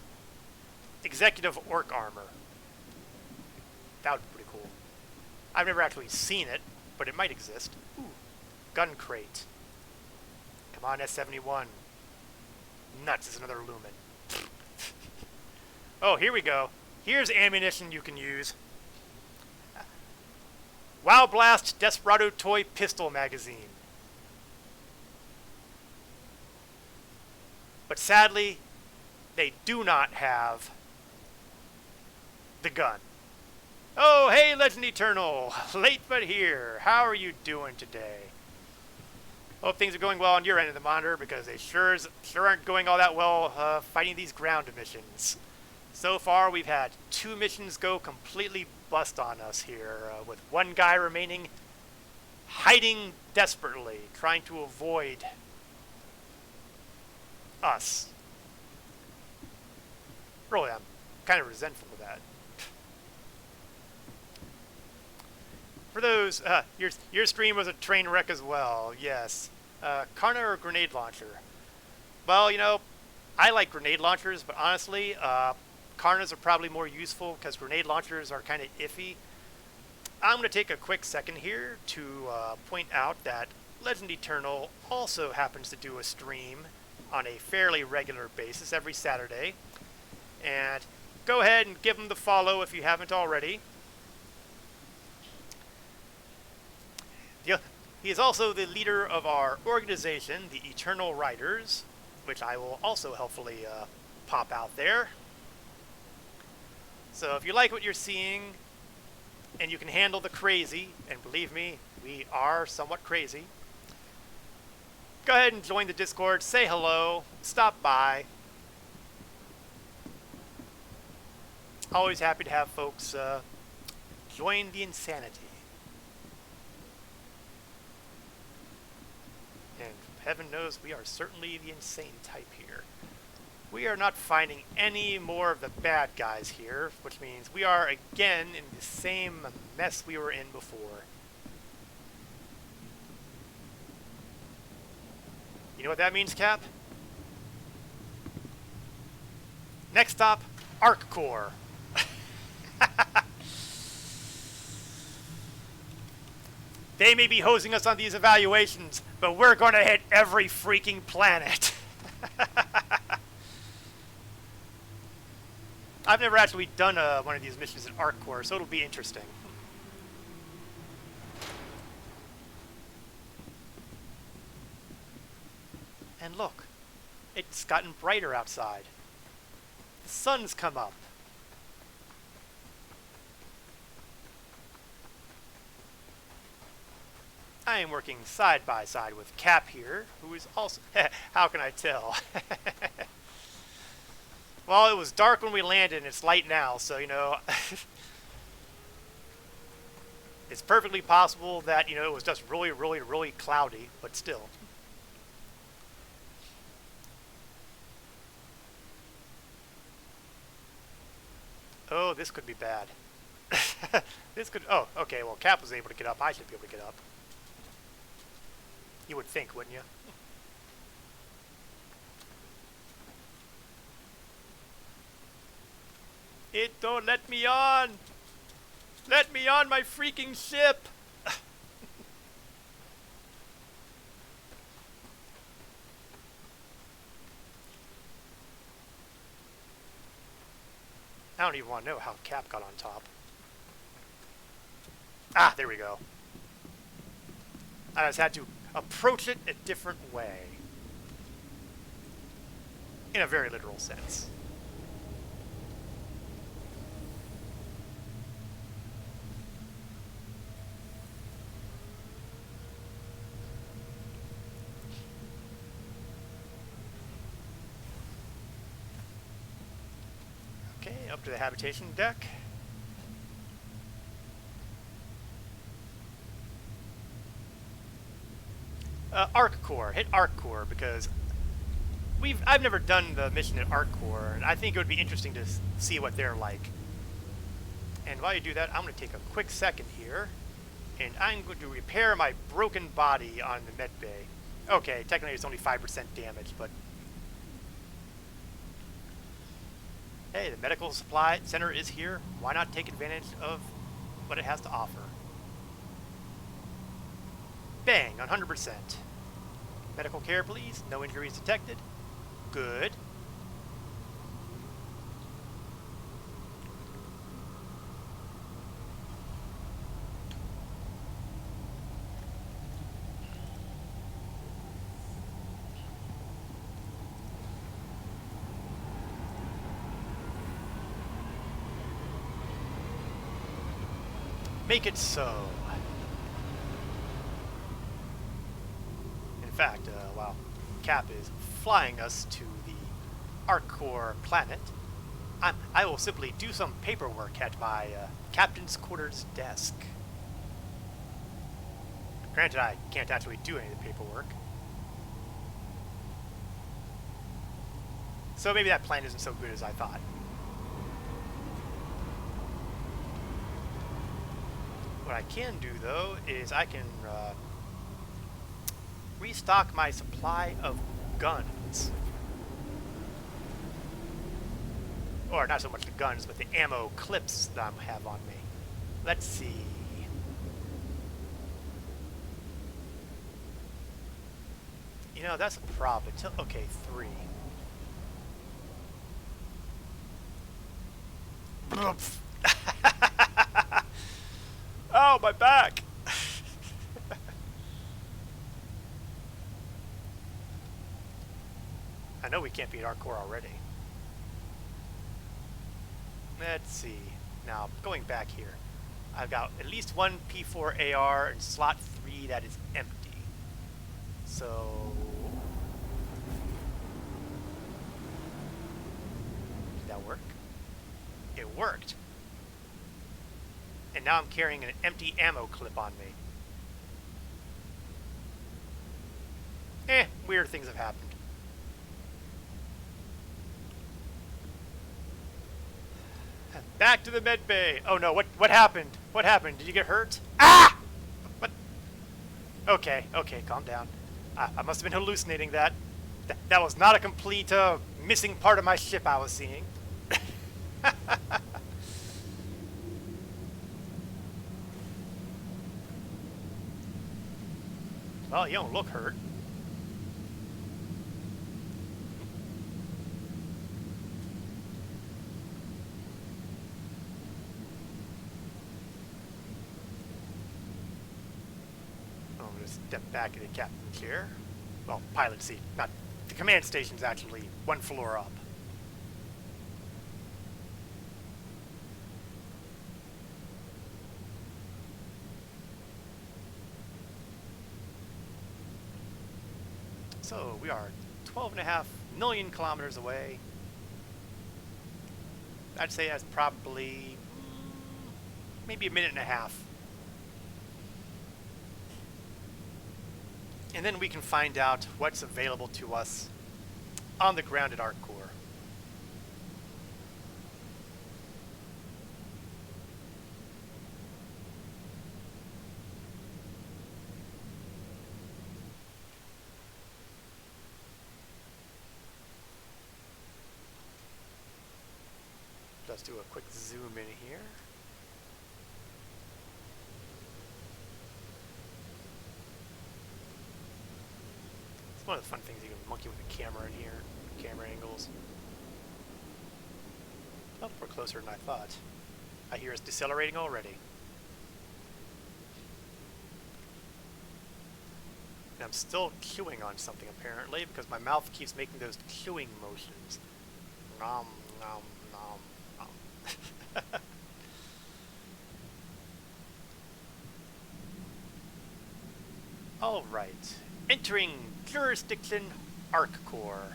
executive orc armor. That would be pretty cool. I've never actually seen it, but it might exist. Ooh, gun crate. Come on, S71. Nuts is another lumen. Oh, here we go. Here's ammunition you can use. Wow Blast Desperado Toy Pistol Magazine. But sadly, they do not have the gun. Oh, hey, Legend Eternal. Late but here. How are you doing today? Hope things are going well on your end of the monitor, because they sure aren't going all that well fighting these ground missions. So far, we've had 2 missions go completely bust on us here, with 1 guy remaining hiding desperately, trying to avoid us. Really, I'm kind of resentful of that. For those, your stream was a train wreck as well, yes. Karna or grenade launcher? Well, you know, I like grenade launchers, but honestly, Karnas are probably more useful because grenade launchers are kind of iffy. I'm going to take a quick second here to point out that Legend Eternal also happens to do a stream on a fairly regular basis every Saturday. And go ahead and give him the follow if you haven't already. He is also the leader of our organization, the Eternal Riders, which I will also helpfully pop out there. So if you like what you're seeing, and you can handle the crazy, and believe me, we are somewhat crazy, go ahead and join the Discord, say hello, stop by. Always happy to have folks join the insanity. And heaven knows we are certainly the insane type here. We are not finding any more of the bad guys here, which means we are again in the same mess we were in before. You know what that means, Cap? Next stop, Arc Core. They may be hosing us on these evaluations, but we're going to hit every freaking planet. I've never actually done one of these missions in Arc Core, so it'll be interesting. And look, it's gotten brighter outside. The sun's come up. I am working side by side with Cap here, who is also... How can I tell? Well, it was dark when we landed, and it's light now, so, you know... It's perfectly possible that, you know, it was just really, really, really cloudy, but still. Oh, this could be bad. This could... Oh, okay, well, Cap was able to get up. I should be able to get up. You would think, wouldn't you? It don't let me on! Let me on my freaking ship! I don't even want to know how Cap got on top. Ah, there we go. I just had to approach it a different way. In a very literal sense. Okay, up to the habitation deck. Arc Core. Hit Arc Core because I've never done the mission at Arc Core, and I think it would be interesting to see what they're like. And while you do that, I'm going to take a quick second here, and I'm going to repair my broken body on the med bay. Okay, technically it's only 5% damage, but hey, the medical supply center is here. Why not take advantage of what it has to offer? Bang, 100%. Medical care, please. No injuries detected. Good. Make it so. In fact, while Cap is flying us to the Arc Core planet, I will simply do some paperwork at my captain's quarters desk. Granted, I can't actually do any of the paperwork. So maybe that plan isn't so good as I thought. What I can do, though, is I can restock my supply of guns. Or not so much the guns, but the ammo clips that I have on me. Let's see. You know, that's a problem. Okay, 3. Oh, my back! I know we can't beat Arc Core already. Let's see. Now, going back here. I've got at least one P4 AR and slot 3 that is empty. So... did that work? It worked. And now I'm carrying an empty ammo clip on me. Weird things have happened. Back to the med bay. Oh no, what happened? What happened? Did you get hurt? Ah! What? Okay, calm down. I must have been hallucinating that. That was not a complete missing part of my ship I was seeing. Well, you don't look hurt. I'm going to step back in the captain's chair. Well, pilot seat. Not the command station's actually one floor up. So we are 12.5 million kilometers away. I'd say that's probably maybe a minute and a half. And then we can find out what's available to us on the ground at ArcCore. Let's do a quick zoom in here. It's one of the fun things you can monkey with the camera in here, camera angles. Oh, we're closer than I thought. I hear us decelerating already. And I'm still chewing on something apparently because my mouth keeps making those chewing motions. Nom, nom, nom. All right, entering jurisdiction ArcCore.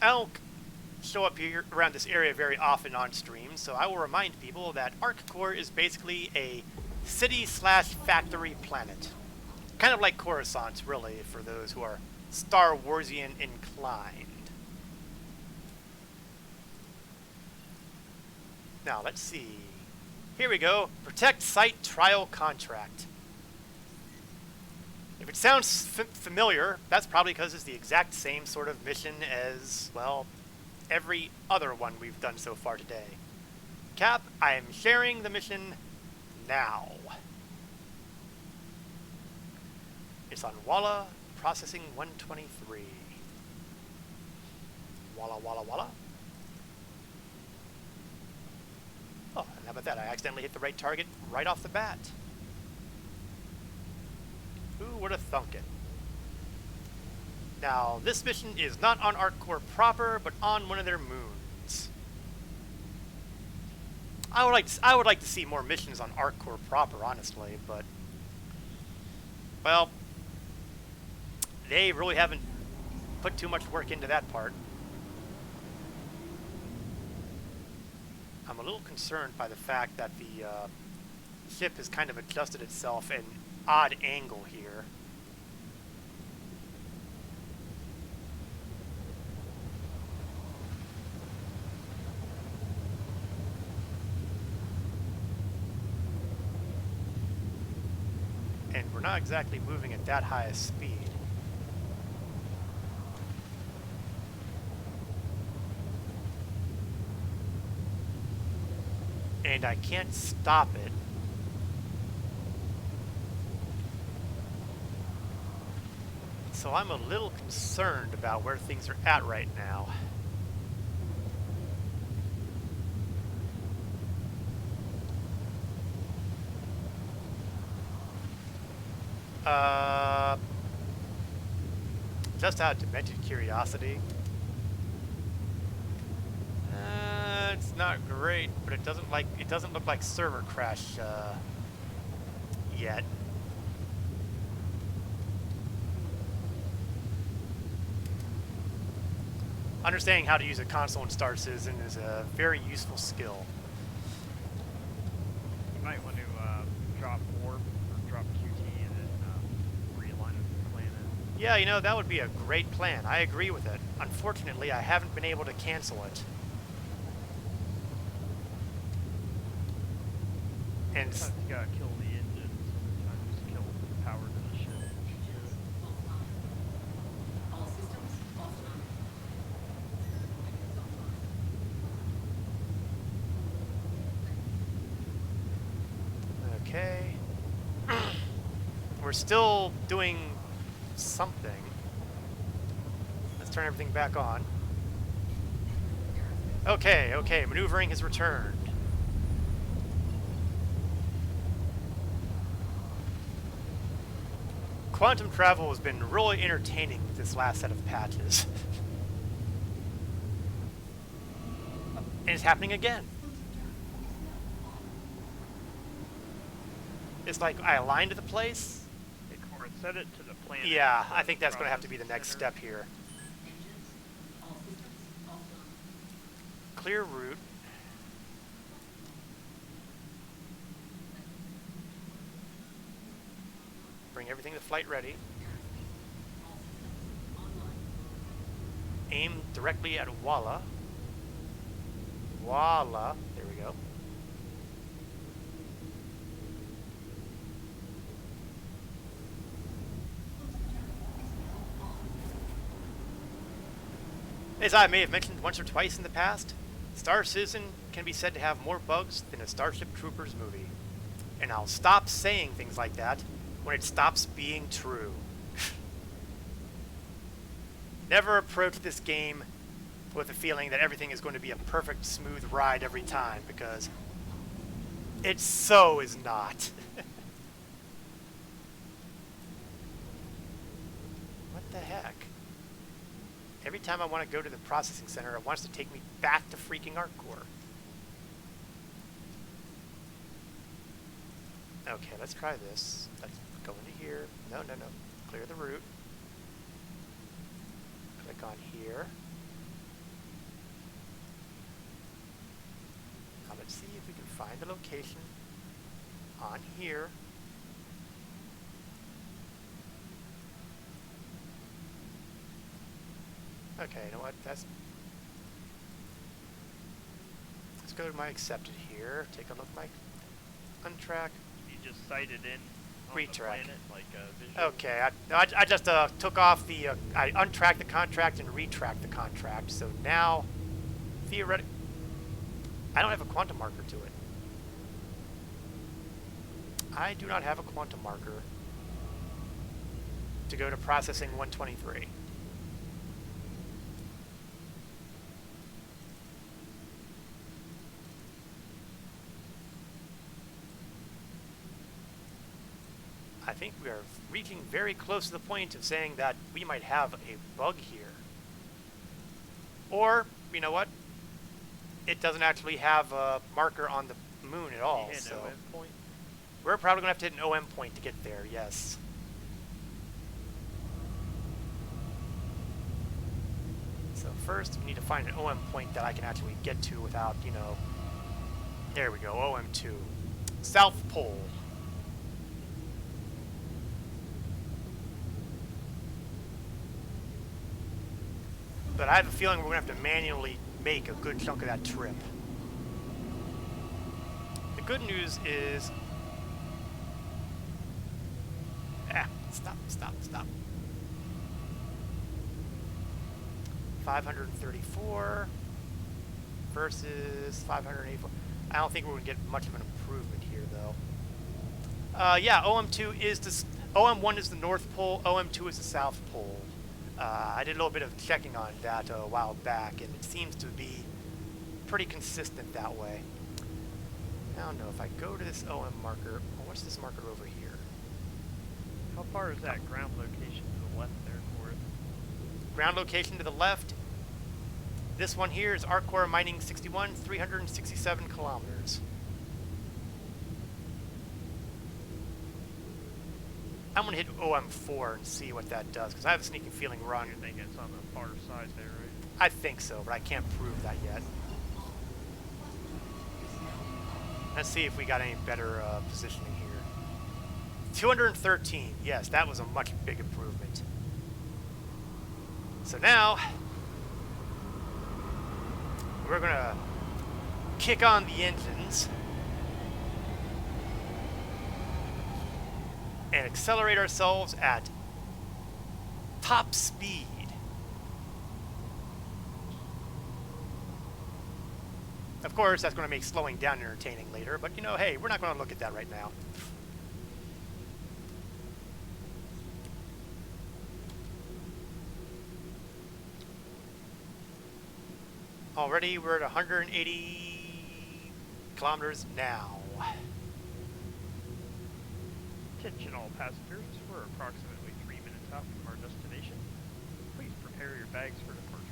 I don't show up here around this area very often on stream, so I will remind people that ArcCore is basically a city/factory planet. Kind of like Coruscant, really, for those who are Star Warsian inclined. Now, let's see. Here we go. Protect Site Trial Contract. If it sounds familiar, that's probably because it's the exact same sort of mission as, well, every other one we've done so far today. Cap, I am sharing the mission now. It's on Walla, processing 123. Walla, Walla, Walla. Oh, and how about that? I accidentally hit the right target right off the bat. Who would have thunk it? Now, this mission is not on ArcCore proper, but on one of their moons. I would like to see more missions on ArcCore proper, honestly, but well, they really haven't put too much work into that part. I'm a little concerned by the fact that the ship has kind of adjusted itself at an odd angle here. And we're not exactly moving at that high a speed. And I can't stop it. So I'm a little concerned about where things are at right now. Just out of demented curiosity. It's not great, but it doesn't look like server crash yet. Understanding how to use a console in Star Citizen is a very useful skill. You might want to drop warp or drop QT and then realign with the planet. Yeah, you know, that would be a great plan. I agree with it. Unfortunately, I haven't been able to cancel it. And sometimes you gotta kill the engine, sometimes kill the power to the ship. Okay. we're still doing something. Let's turn everything back on. Okay, okay, maneuvering has returned. Quantum travel has been really entertaining with this last set of patches. And it's happening again. It's like I aligned to the place. Hey, Corin, set it to the planet. Yeah, I think that's going to have to be the next step here. Clear route. Bring everything to flight ready. Aim directly at Walla. Walla. There we go. As I may have mentioned once or twice in the past, Star Citizen can be said to have more bugs than a Starship Troopers movie. And I'll stop saying things like that when it stops being true. Never approach this game with the feeling that everything is going to be a perfect, smooth ride every time, because it so is not. What the heck? Every time I want to go to the processing center, it wants to take me back to freaking ArcCore. Okay, let's try this. Let's go into here. No, no, no. Clear the route. Click on here. Now let's see if we can find the location on here. Okay, you know what? Let's go to my accepted here. Take a look at my untrack. You just sighted in on Retrack. the planet, like visual. Okay, I just took off the, I untracked the contract and retracked the contract, so now, theoretically, I don't have a quantum marker to it. I do not have a quantum marker to go to processing 123. I think we are reaching very close to the point of saying that we might have a bug here. Or, you know what? It doesn't actually have a marker on the moon at all. So OM point. we're probably going to have to hit an OM point to get there, yes. So first, we need to find an OM point that I can actually get to without, you know... There we go, OM2. South Pole. But I have a feeling we're going to have to manually make a good chunk of that trip. The good news is... Stop. 534 versus 584. I don't think we're going to get much of an improvement here, though. Yeah, OM2 is the... OM1 is the North Pole, OM2 is the South Pole. I did a little bit of checking on that a while back, and it seems to be pretty consistent that way. I don't know, if I go to this OM marker, well, what's this marker over here? How far is that ground location to the left there, Corin? Ground location to the left. This one here is ArcCore Mining 61, 367 kilometers. I'm going to hit OM4 and see what that does, because I have a sneaking feeling we're on... You think it's on the far side there, right? I think so, but I can't prove that yet. Let's see if we got any better positioning here. 213. Yes, that was a much big improvement. So now, we're going to kick on the engines and accelerate ourselves at top speed. Of course, that's going to make slowing down entertaining later, but you know, hey, we're not going to look at that right now. Already we're at 180 kilometers now. Attention all passengers, we're approximately 3 minutes out from our destination. Please prepare your bags for departure.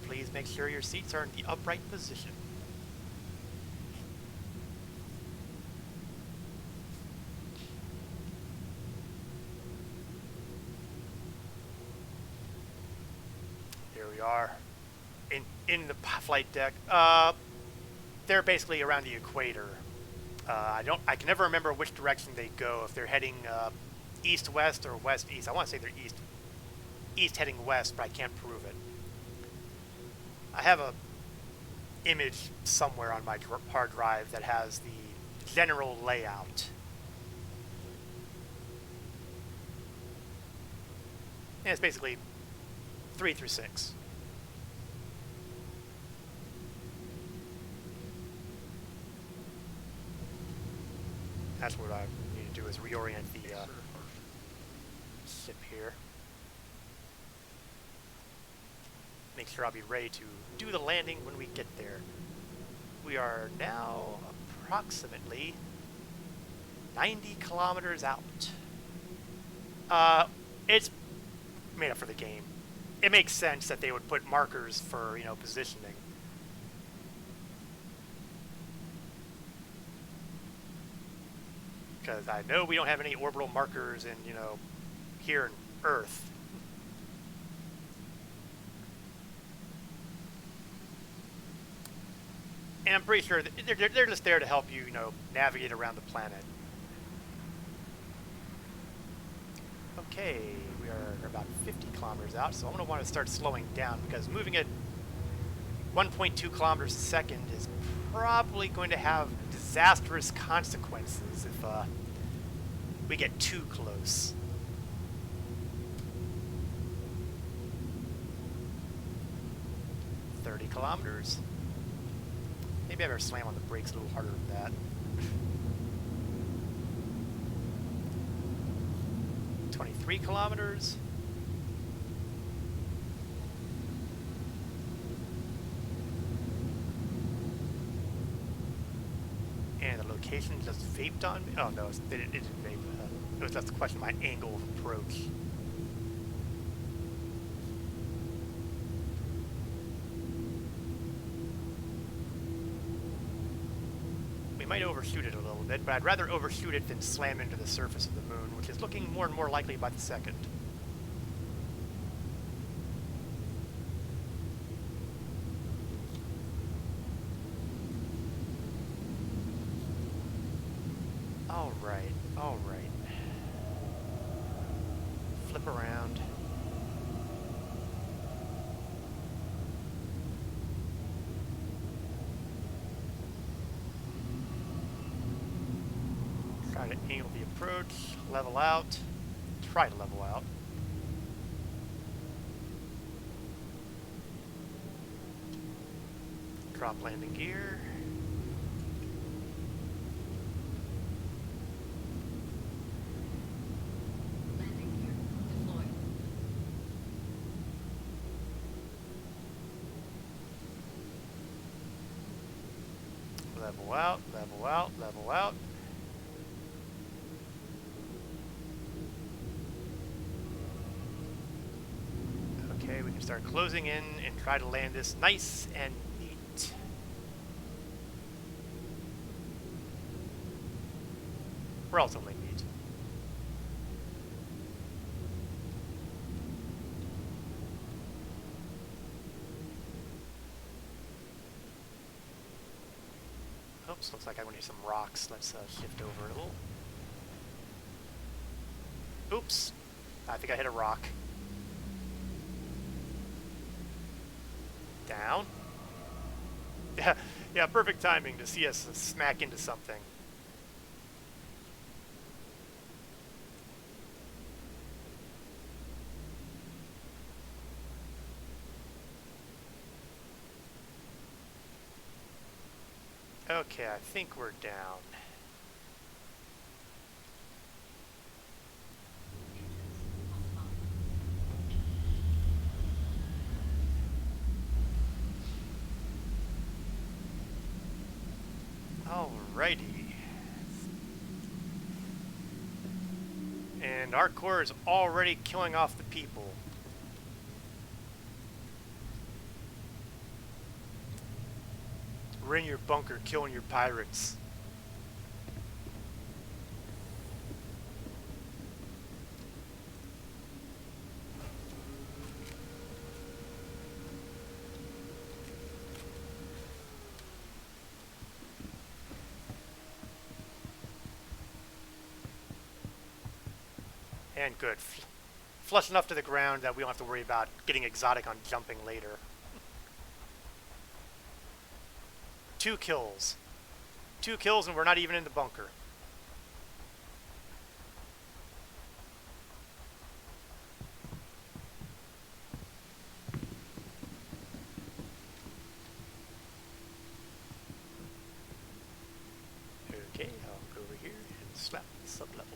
Please make sure your seats are in the upright position. Here we are in the flight deck. They're basically around the equator. I can never remember which direction they go, if they're heading east-west or west-east. I want to say they're east heading west, but I can't prove it. I have a image somewhere on my hard drive that has the general layout. And it's basically 3 through 6. That's what I need to do, is reorient the ship here. Make sure I'll be ready to do the landing when we get there. We are now approximately 90 kilometers out. It's made up for the game. It makes sense that they would put markers for, you know, positioning. Because I know we don't have any orbital markers in, you know, here in Earth. And I'm pretty sure they're just there to help you, you know, navigate around the planet. Okay, we are about 50 kilometers out, so I'm going to want to start slowing down, because moving at 1.2 kilometers a second is probably going to have disastrous consequences if we get too close. $30 kilometers. Maybe I better slam on the brakes a little harder than that. 23 kilometers. And the location just vaped on me. Oh no, it didn't vape. It was just a question of my angle of approach. We might overshoot it a little bit, but I'd rather overshoot it than slam into the surface of the moon, which is looking more and more likely by the second. All right. Flip around. Try to angle the approach, level out, try to level out. Drop landing gear. Landing gear deployed. Level out, level out, level out. Okay, we can start closing in and try to land this nice and neat. Relatively neat. Oops, looks like I'm going to need some rocks. Let's shift over a little. Oops, I think I hit a rock. Down. Yeah, perfect timing to see us smack into something. Okay, I think we're down. Alrighty. And our core is already killing off the people. We're in your bunker killing your pirates. And good. Flush enough to the ground that we don't have to worry about getting exotic on jumping later. 2 kills. 2 kills and we're not even in the bunker. Okay, I'll go over here and slap the sub-level.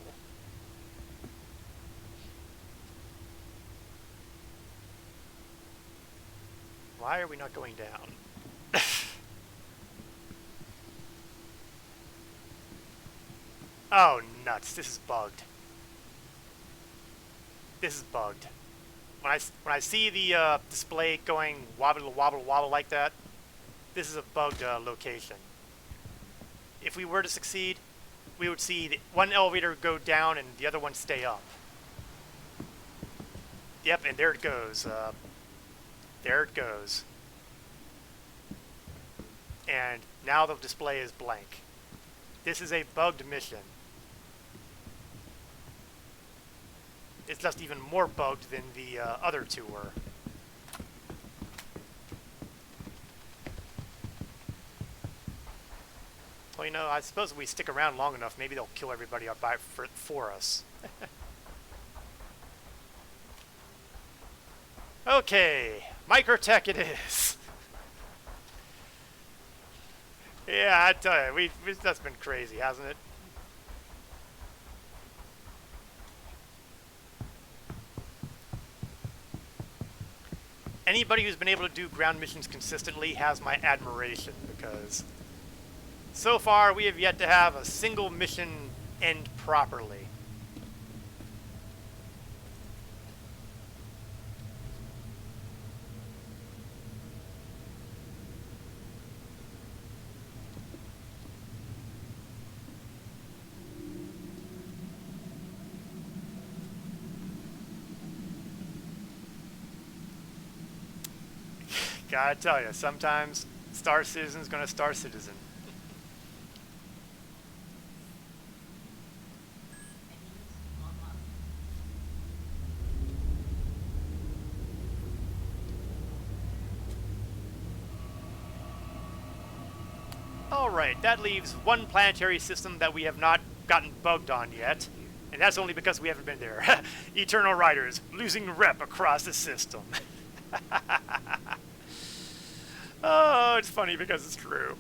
Why are we not going down? Oh, nuts. This is bugged. This is bugged. When I see the display going wobble, wobble, wobble like that, this is a bugged location. If we were to succeed, we would see one elevator go down and the other one stay up. Yep, and there it goes. There it goes. And now the display is blank. This is a bugged mission. It's just even more bugged than the other 2 were. Well, you know, I suppose if we stick around long enough, maybe they'll kill everybody up for us. Okay, Microtech it is. Yeah, I tell you, that's been crazy, hasn't it? Anybody who's been able to do ground missions consistently has my admiration, because so far we have yet to have a single mission end properly. Gotta tell you, sometimes Star Citizen's gonna Star Citizen. Alright, that leaves one planetary system that we have not gotten bugged on yet, and that's only because we haven't been there. Eternal Riders, losing rep across the system. Oh, it's funny because it's true.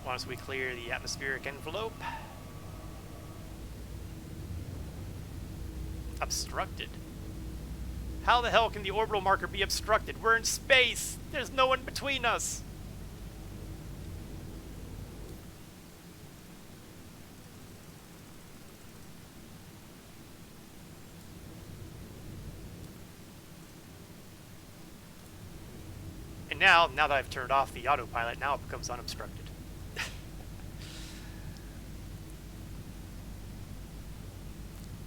Once we clear the atmospheric envelope. Obstructed. How the hell can the orbital marker be obstructed? We're in space! There's no one between us! And now that I've turned off the autopilot, now it becomes unobstructed.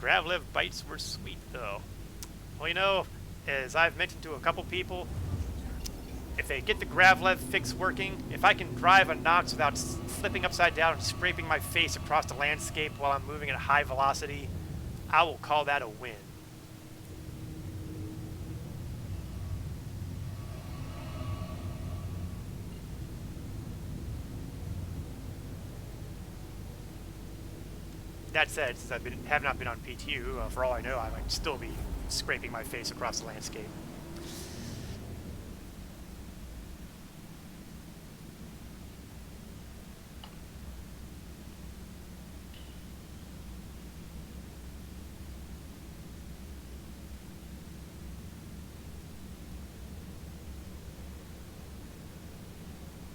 Gravlev bites were sweet, though. Well, you know, as I've mentioned to a couple people, if they get the Gravlev fix working, if I can drive a Nox without flipping upside down and scraping my face across the landscape while I'm moving at high velocity, I will call that a win. That said, since have not been on PTU, for all I know, I might still be scraping my face across the landscape.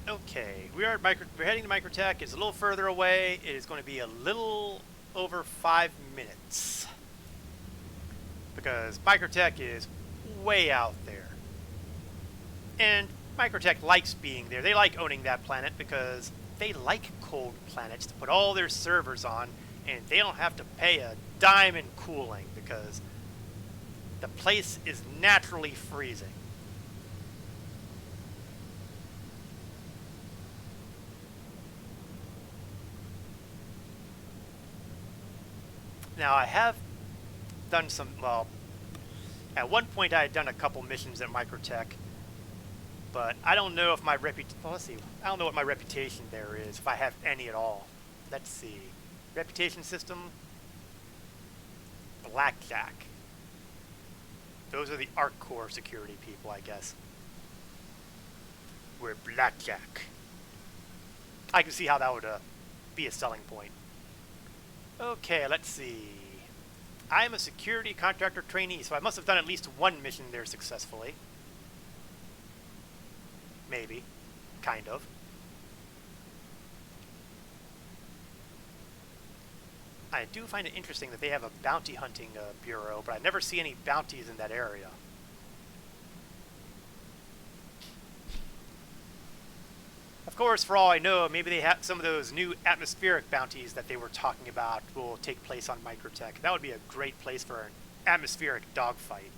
Okay, we're heading to Microtech. It's a little further away. It is going to be a little over 5 minutes because Microtech is way out there, and Microtech likes being there. They like owning that planet because they like cold planets to put all their servers on, and they don't have to pay a dime in cooling because the place is naturally freezing. Now, I have done some, well, at one point I had done a couple missions at Microtech, but I don't know if my well, let's see, I don't know what my reputation there is, if I have any at all. Let's see. Reputation system, Blackjack. Those are the ARC Core security people, I guess. We're Blackjack. I can see how that would be a selling point. Okay, let's see. I am a security contractor trainee, so I must have done at least one mission there successfully. Maybe. Kind of. I do find it interesting that they have a bounty hunting bureau, but I never see any bounties in that area. Of course, for all I know, maybe they have some of those new atmospheric bounties that they were talking about will take place on Microtech. That would be a great place for an atmospheric dogfight.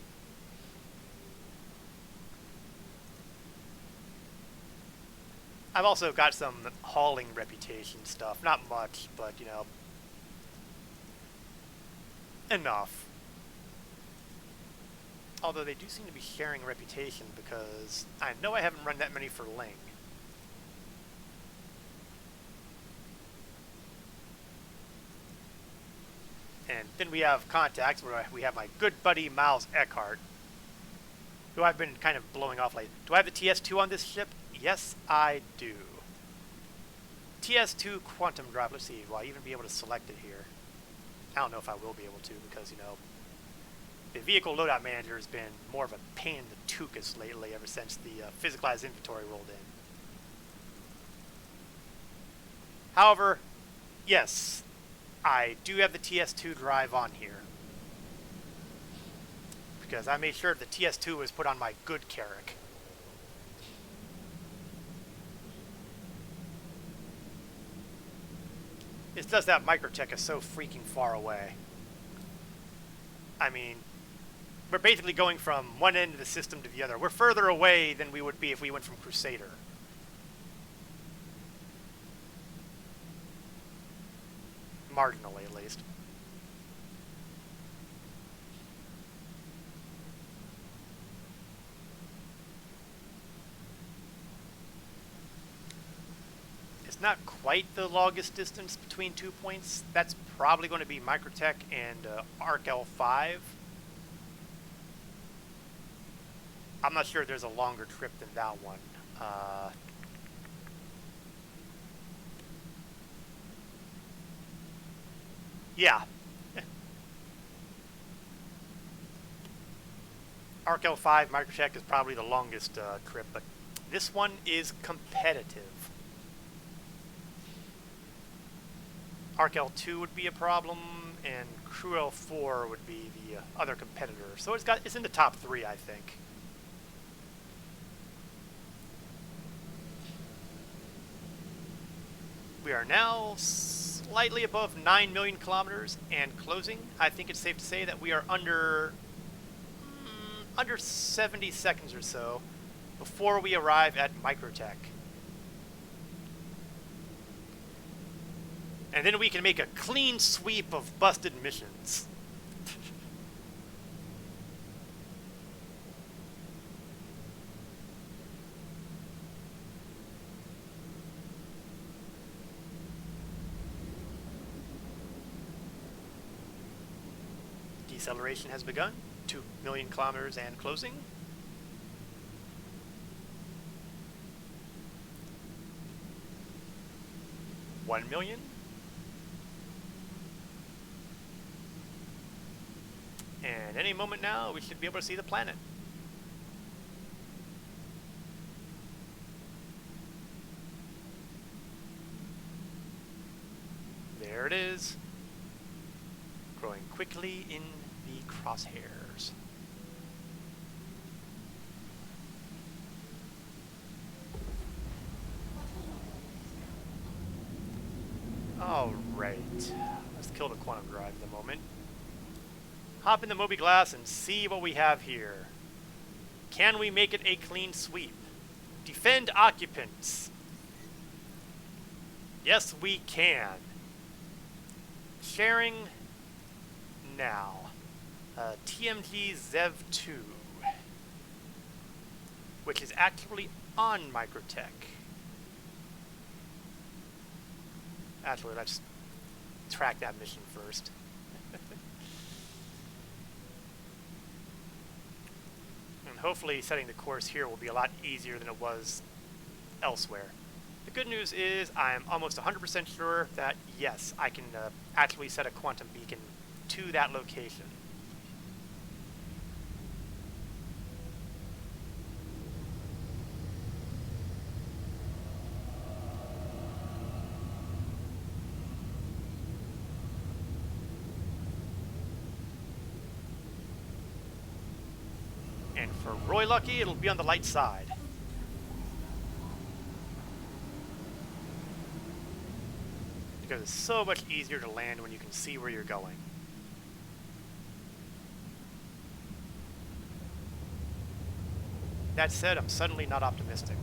I've also got some hauling reputation stuff. Not much, but, you know, enough. Although they do seem to be sharing reputation because I know I haven't run that many for Ling. And then we have contacts where we have my good buddy Miles Eckhart, who I've been kind of blowing off lately. Do I have the TS2 on this ship? Yes, I do. TS2 Quantum Drive. Let's see, will I even be able to select it here? I don't know if I will be able to because, you know, the vehicle loadout manager has been more of a pain in the tuchus lately ever since the physicalized inventory rolled in. However, yes, I do have the TS2 drive on here because I made sure the TS2 was put on my good Carrack. It's just that Microtech is so freaking far away. I mean, we're basically going from one end of the system to the other. We're further away than we would be if we went from Crusader. Marginally, at least. It's not quite the longest distance between 2 points. That's probably going to be Microtech and ARC L5. I'm not sure there's a longer trip than that one. Yeah. ARC L5 Microtech is probably the longest trip, but this one is competitive. ARC L2 would be a problem, and Crew L4 would be the other competitor. So it's in the top 3, I think. We are now slightly above 9 million kilometers and closing. I think it's safe to say that we are under 70 seconds or so before we arrive at Microtech. And then we can make a clean sweep of busted missions. Deceleration has begun. 2 million kilometers and closing. $1 million. And any moment now, we should be able to see the planet. it is. Growing quickly in the crosshairs. Alright. Let's kill the quantum drive in a moment. Hop in the Moby Glass and see what we have here. Can we make it a clean sweep? Defend occupants. Yes, we can. Sharing now. TMG Zev 2, which is actually on Microtech. Actually, let's track that mission first. And hopefully setting the course here will be a lot easier than it was elsewhere. The good news is I'm almost 100% sure that, yes, I can actually set a quantum beacon to that location. And for Roy Lucky, it'll be on the light side. Because it's so much easier to land when you can see where you're going. That said, I'm suddenly not optimistic.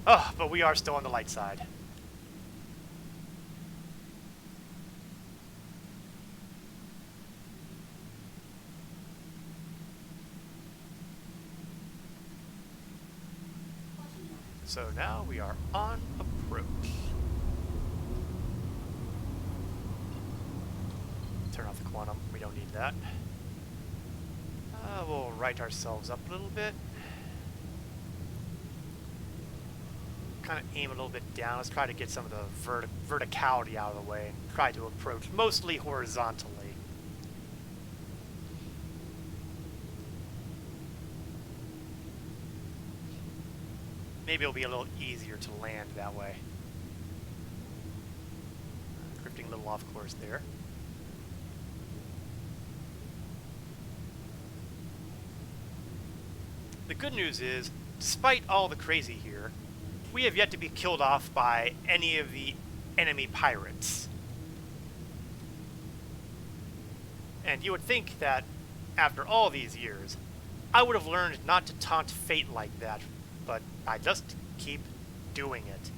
Oh, but we are still on the light side. So now we are on approach. Turn off the quantum, we don't need that. We'll right ourselves up a little bit. Kind of aim a little bit down. Let's try to get some of the verticality out of the way and try to approach mostly horizontally. Maybe it'll be a little easier to land that way. Drifting a little off course there. The good news is, despite all the crazy here, we have yet to be killed off by any of the enemy pirates. And you would think that, after all these years, I would have learned not to taunt fate like that, but I just keep doing it.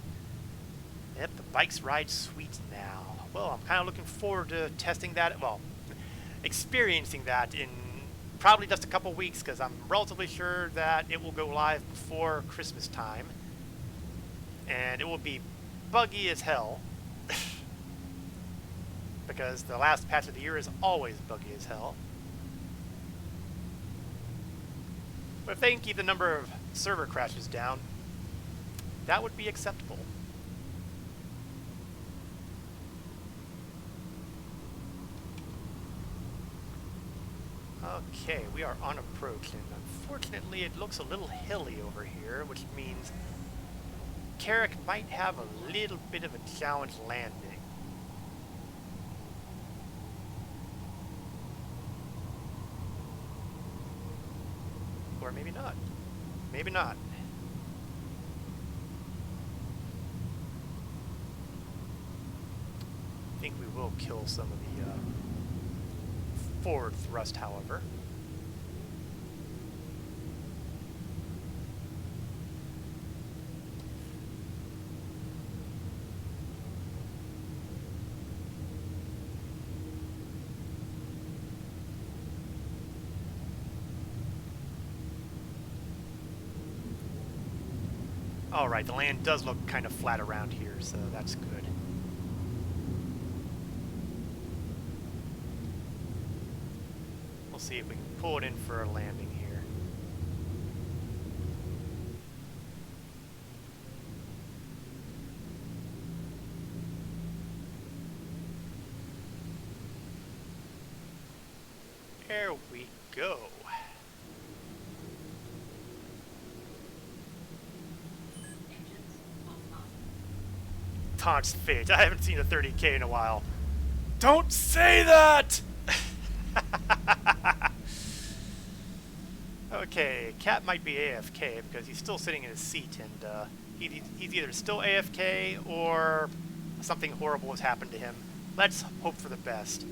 Yep, the bikes ride sweet now. Well, I'm kind of looking forward to testing that, well, experiencing that in probably just a couple weeks, because I'm relatively sure that it will go live before Christmas time. And it will be buggy as hell. Because the last patch of the year is always buggy as hell. But if they can keep the number of server crashes down, that would be acceptable. Okay, we are on approach, and unfortunately it looks a little hilly over here, which means Carrick might have a little bit of a challenge landing. Or maybe not. Maybe not. I think we will kill some of the forward thrust, however. Alright, the land does look kind of flat around here, so that's good. We'll see if we can pull it in for a landing here. There we go. taunts fate. I haven't seen a 30k in a while. Don't say that! Okay, Cat might be AFK because he's still sitting in his seat, and he's either still AFK or something horrible has happened to him. Let's hope for the best.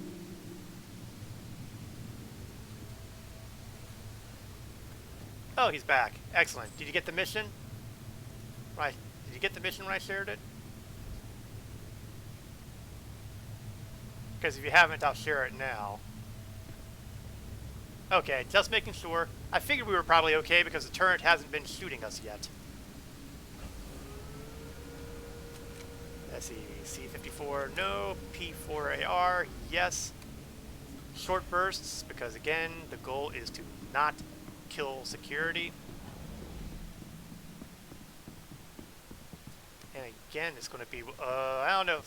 Oh, he's back. Excellent. Did you get the mission? Right. Did you get the mission when I shared it? Because if you haven't, I'll share it now. Okay, just making sure. I figured we were probably okay because the turret hasn't been shooting us yet. Let's see. C-54, no. P-4AR, yes. Short bursts, because again, the goal is to not kill security. And again, it's going to be, I don't know.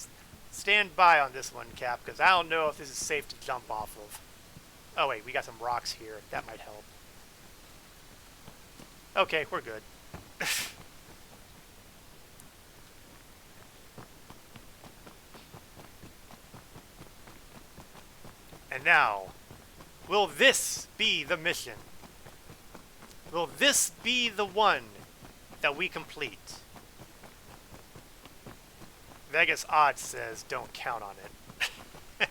Stand by on this one, Cap, because I don't know if this is safe to jump off of. Oh wait, we got some rocks here. That might help. Okay, we're good. And now, will this be the mission? Will this be the one that we complete? Vegas Odds says don't count on it.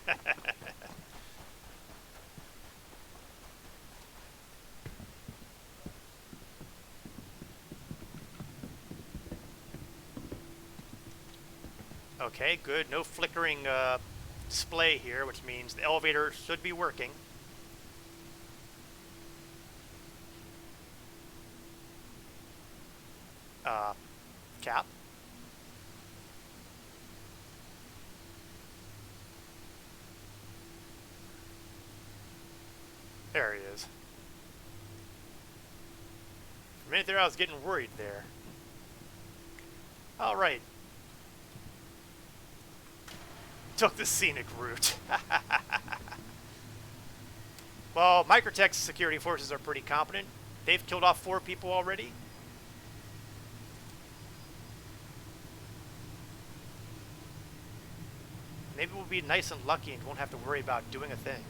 Okay, good. No flickering display here, which means the elevator should be working. Cap? There he is. For a minute there, I was getting worried there. All right. Took the scenic route. Well, Microtech's security forces are pretty competent. They've killed off 4 people already. Maybe we'll be nice and lucky and won't have to worry about doing a thing.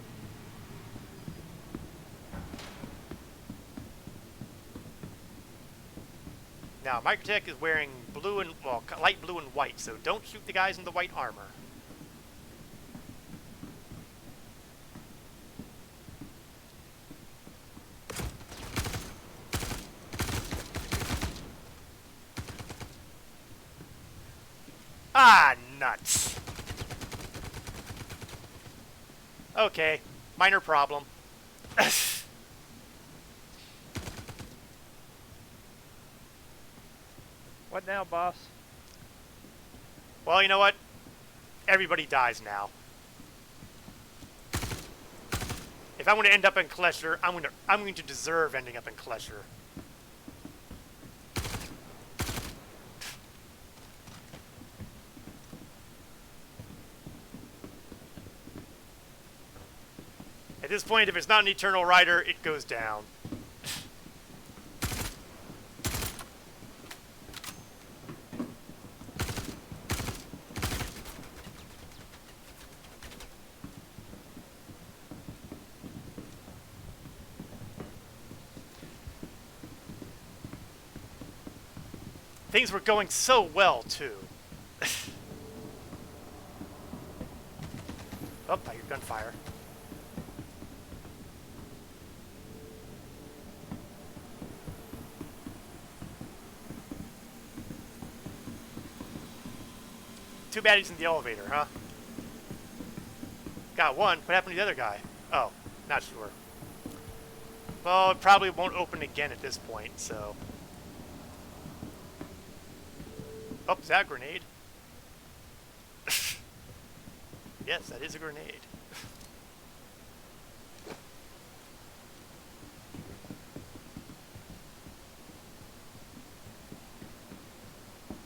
Now, Microtech is wearing blue and, well, light blue and white, so don't shoot the guys in the white armor. Ah, nuts. Okay, minor problem. What now, boss? Well, you know what? Everybody dies now. If I want to end up in Klesher, I'm going to deserve ending up in Klesher. At this point, if it's not an Eternal Rider, it goes down. Things were going so well, too. Oh, I hear gunfire. Too bad he's in the elevator, huh? Got one. What happened to the other guy? Oh, not sure. Well, it probably won't open again at this point, so... Oh, is that a grenade? Yes, that is a grenade.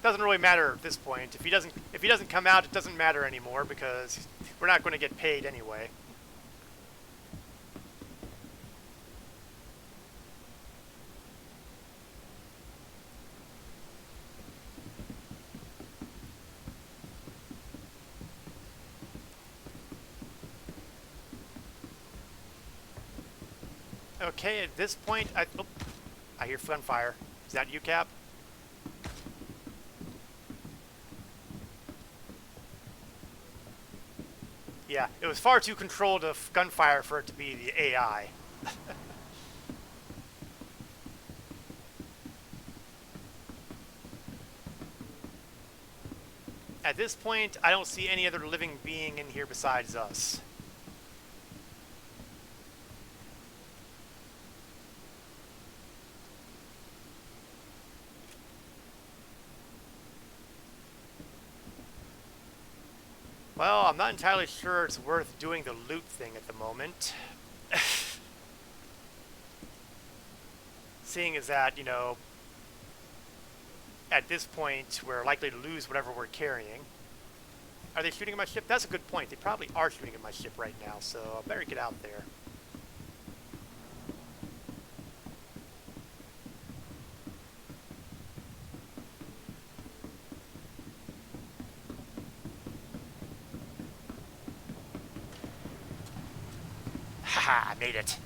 Doesn't really matter at this point. If he doesn't come out, it doesn't matter anymore because we're not going to get paid anyway. Okay, at this point, I hear gunfire. Is that you, Cap? Yeah, it was far too controlled of gunfire for it to be the AI. At this point, I don't see any other living being in here besides us. Well, I'm not entirely sure it's worth doing the loot thing at the moment. Seeing as that, you know, at this point, we're likely to lose whatever we're carrying. Are they shooting at my ship? That's a good point. They probably are shooting at my ship right now, so I better get out there. Haha, I made it.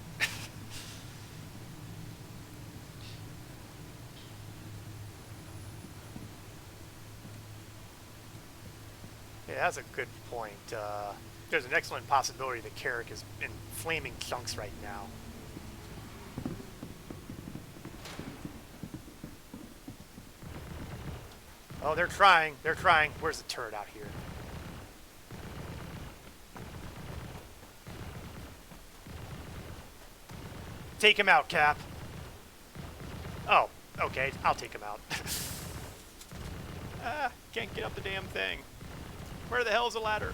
Yeah, that's a good point. There's an excellent possibility that Carrick is in flaming chunks right now. Oh, they're trying. They're trying. Where's the turret out here? Take him out, Cap. Oh, okay. I'll take him out. Can't get up the damn thing. Where the hell's the ladder?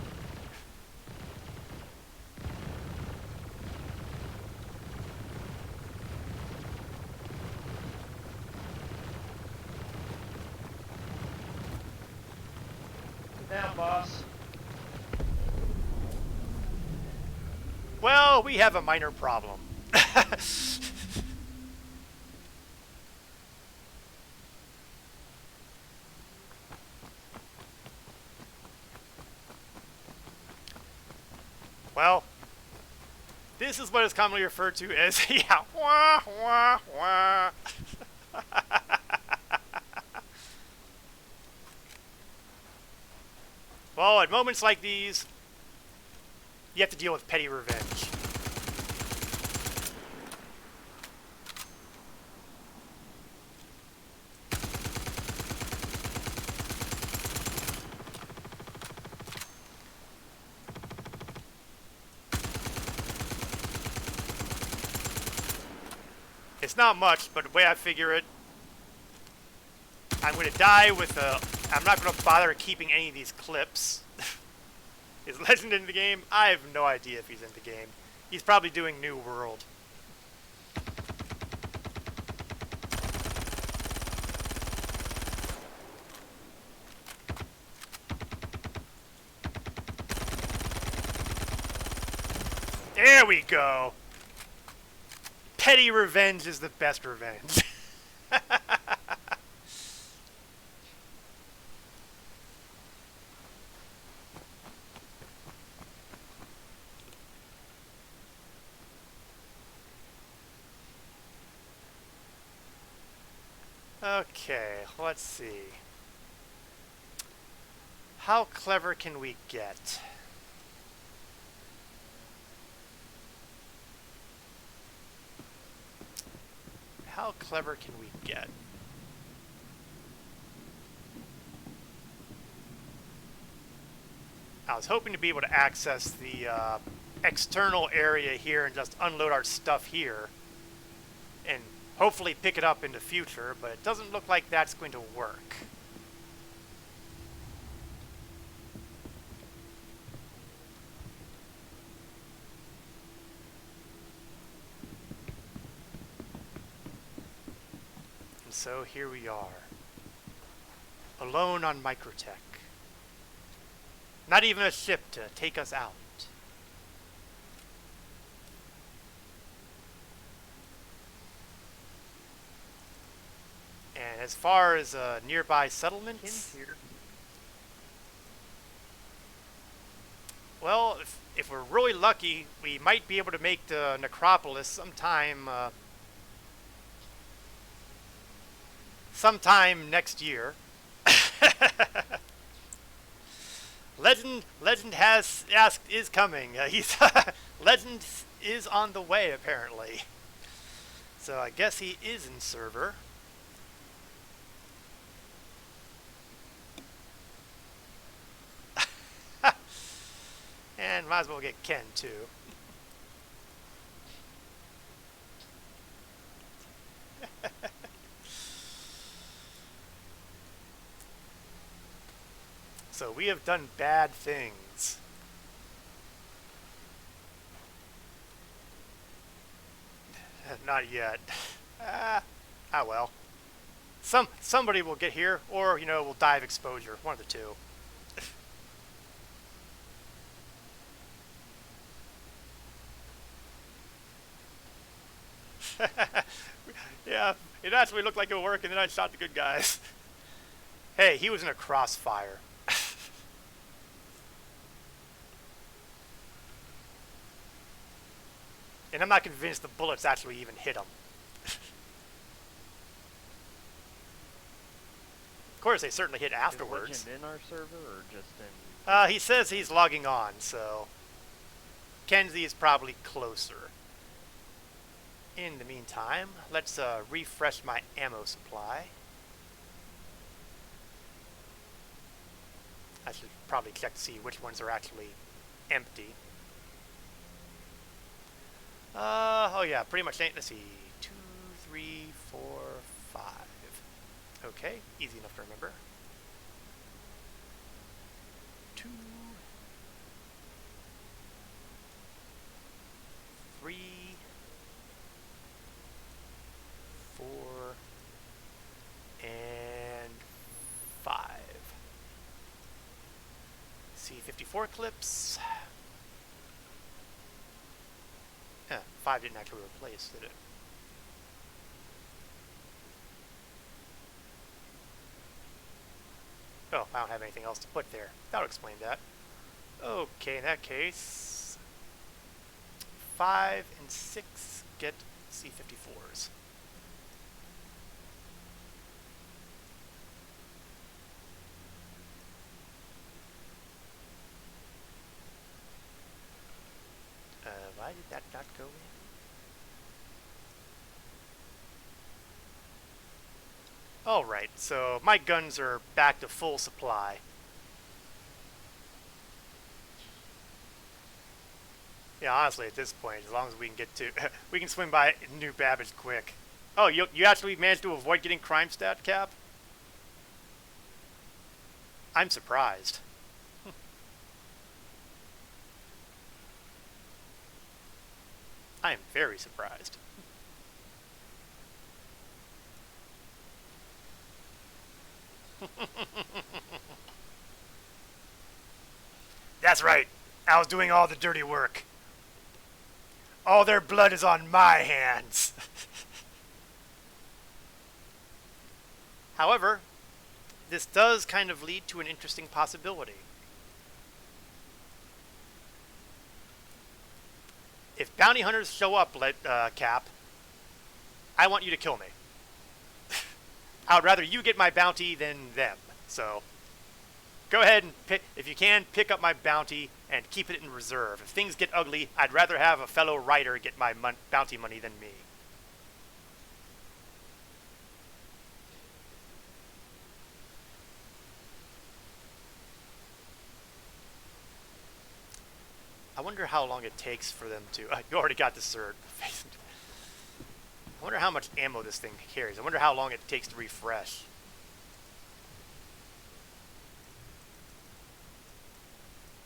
Down, boss. Well, we have a minor problem. Well, this is what is commonly referred to as yeah, wah, wah, wah. Well, at moments like these, you have to deal with petty revenge. It's not much, but the way I figure it, I'm going to die with a... I'm not going to bother keeping any of these clips. Is Legend in the game? I have no idea if he's in the game. He's probably doing New World. There we go. Petty revenge is the best revenge. Okay, let's see. How clever can we get? How clever can we get? I was hoping to be able to access the external area here and just unload our stuff here and hopefully pick it up in the future, but it doesn't look like that's going to work. And so here we are, alone on Microtech. Not even a ship to take us out. And as far as nearby settlements, Kim's here. Well, if we're really lucky, we might be able to make the necropolis sometime next year. Legend has asked is coming. He's Legend is on the way apparently. So I guess he is in server. And might as well get Ken too. So we have done bad things. Not yet. Well. Somebody will get here, or we'll die of exposure. One of the two. Yeah, it actually looked like it would work, and then I shot the good guys. Hey, he was in a crossfire. And I'm not convinced the bullets actually even hit him. Of course, they certainly hit afterwards. Is Legend in our server or just in... He says he's logging on, so Kenzie is probably closer. In the meantime, let's refresh my ammo supply. I should probably check to see which ones are actually empty. Oh yeah, pretty much. Let's see, 2, 3, 4, 5. Okay, easy enough to remember. 2, 3, 4, and 5. C54 clips. 5 didn't actually replace, did it? Oh, I don't have anything else to put there. That would explain that. Okay, in that case, 5 and 6 get C54s. Why did that not go in? Alright, so my guns are back to full supply. Yeah, honestly, at this point, as long as we can get to... we can swing by New Babbage quick. Oh, you actually managed to avoid getting crime stat cap? I'm surprised. I am very surprised. That's right. I was doing all the dirty work. All their blood is on my hands. However, this does kind of lead to an interesting possibility. If bounty hunters show up, Cap, I want you to kill me. I would rather you get my bounty than them. So, go ahead and, if you can, pick up my bounty and keep it in reserve. If things get ugly, I'd rather have a fellow writer get my bounty money than me. I wonder how long it takes for them to... you already got the cert. I wonder how much ammo this thing carries. I wonder how long it takes to refresh.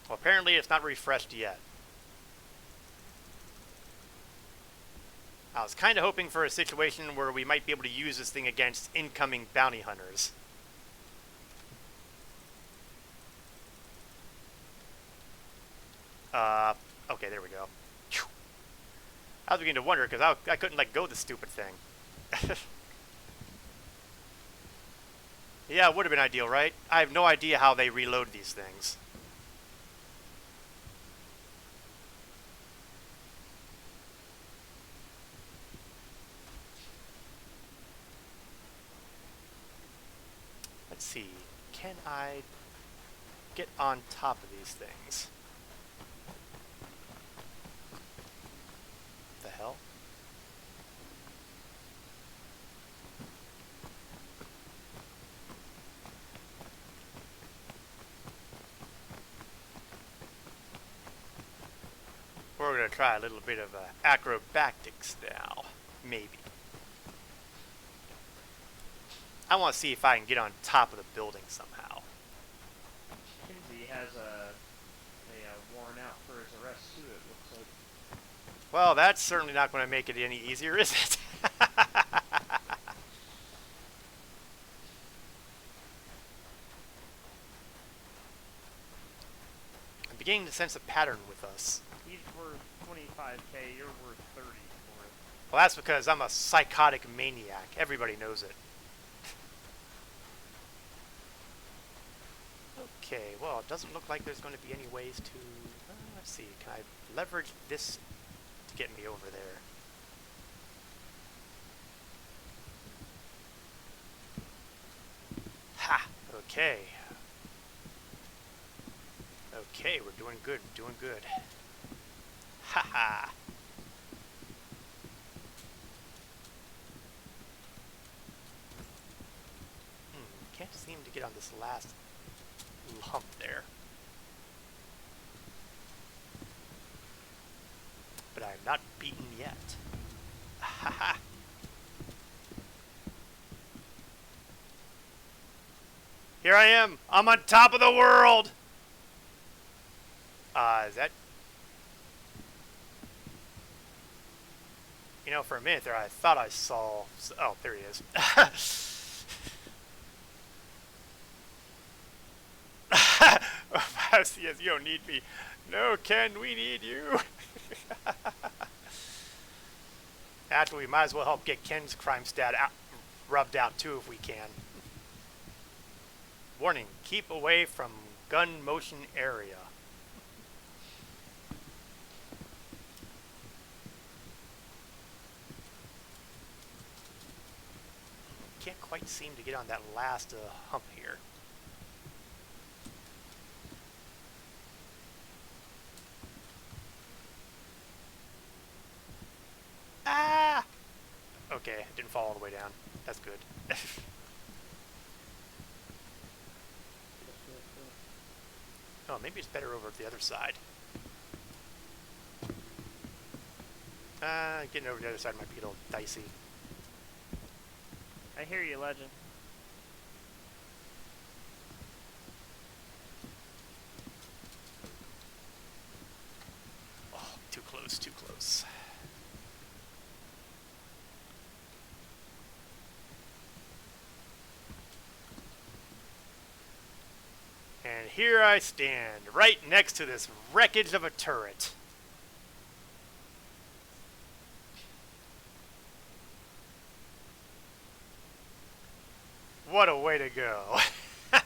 Well, apparently it's not refreshed yet. I was kind of hoping for a situation where we might be able to use this thing against incoming bounty hunters. Okay, there we go. I was beginning to wonder because I couldn't let go of the stupid thing. Yeah, it would have been ideal, right? I have no idea how they reload these things. let's see. Can I get on top of these things? The hell? We're going to try a little bit of acrobatics now. Maybe. I want to see if I can get on top of the building somehow. Kinsey has a warrant out for his arrest too, it looks like. Well, that's certainly not going to make it any easier, is it? I'm beginning to sense a pattern with us. He's worth 25k, you're worth 30 for it. Well, that's because I'm a psychotic maniac. Everybody knows it. Okay, well, it doesn't look like there's going to be any ways to... let's see, can I leverage this to get me over there? Ha! Okay. Okay, we're doing good, doing good. Ha ha! Can't seem to get on this last lump there. But I'm not beaten yet. Ha ha! Here I am! I'm on top of the world! Is that... You know, for a minute there I thought I saw... Oh, there he is. Yes, you don't need me. No, Ken, we need you. Actually, we might as well help get Ken's crime stat rubbed out too if we can. Warning, keep away from gun motion area. Can't quite seem to get on that last hump here. Ah! Okay, it didn't fall all the way down. That's good. Oh, maybe it's better over at the other side. Getting over to the other side might be a little dicey. I hear you, Legend. Oh, too close, too close. And here I stand, right next to this wreckage of a turret. What a way to go. I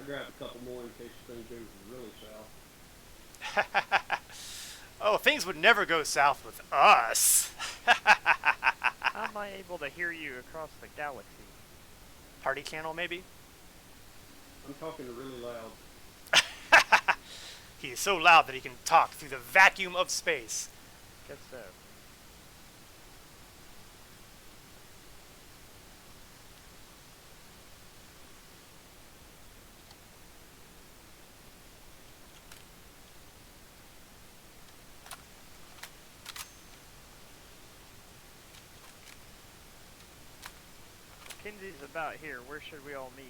grabbed a couple more in case things go really south. Oh, things would never go south with us. How am I able to hear you across the galaxy? Party channel, maybe? I'm talking really loud. He is so loud that he can talk through the vacuum of space. Guess so. Kinsey's about here. Where should we all meet?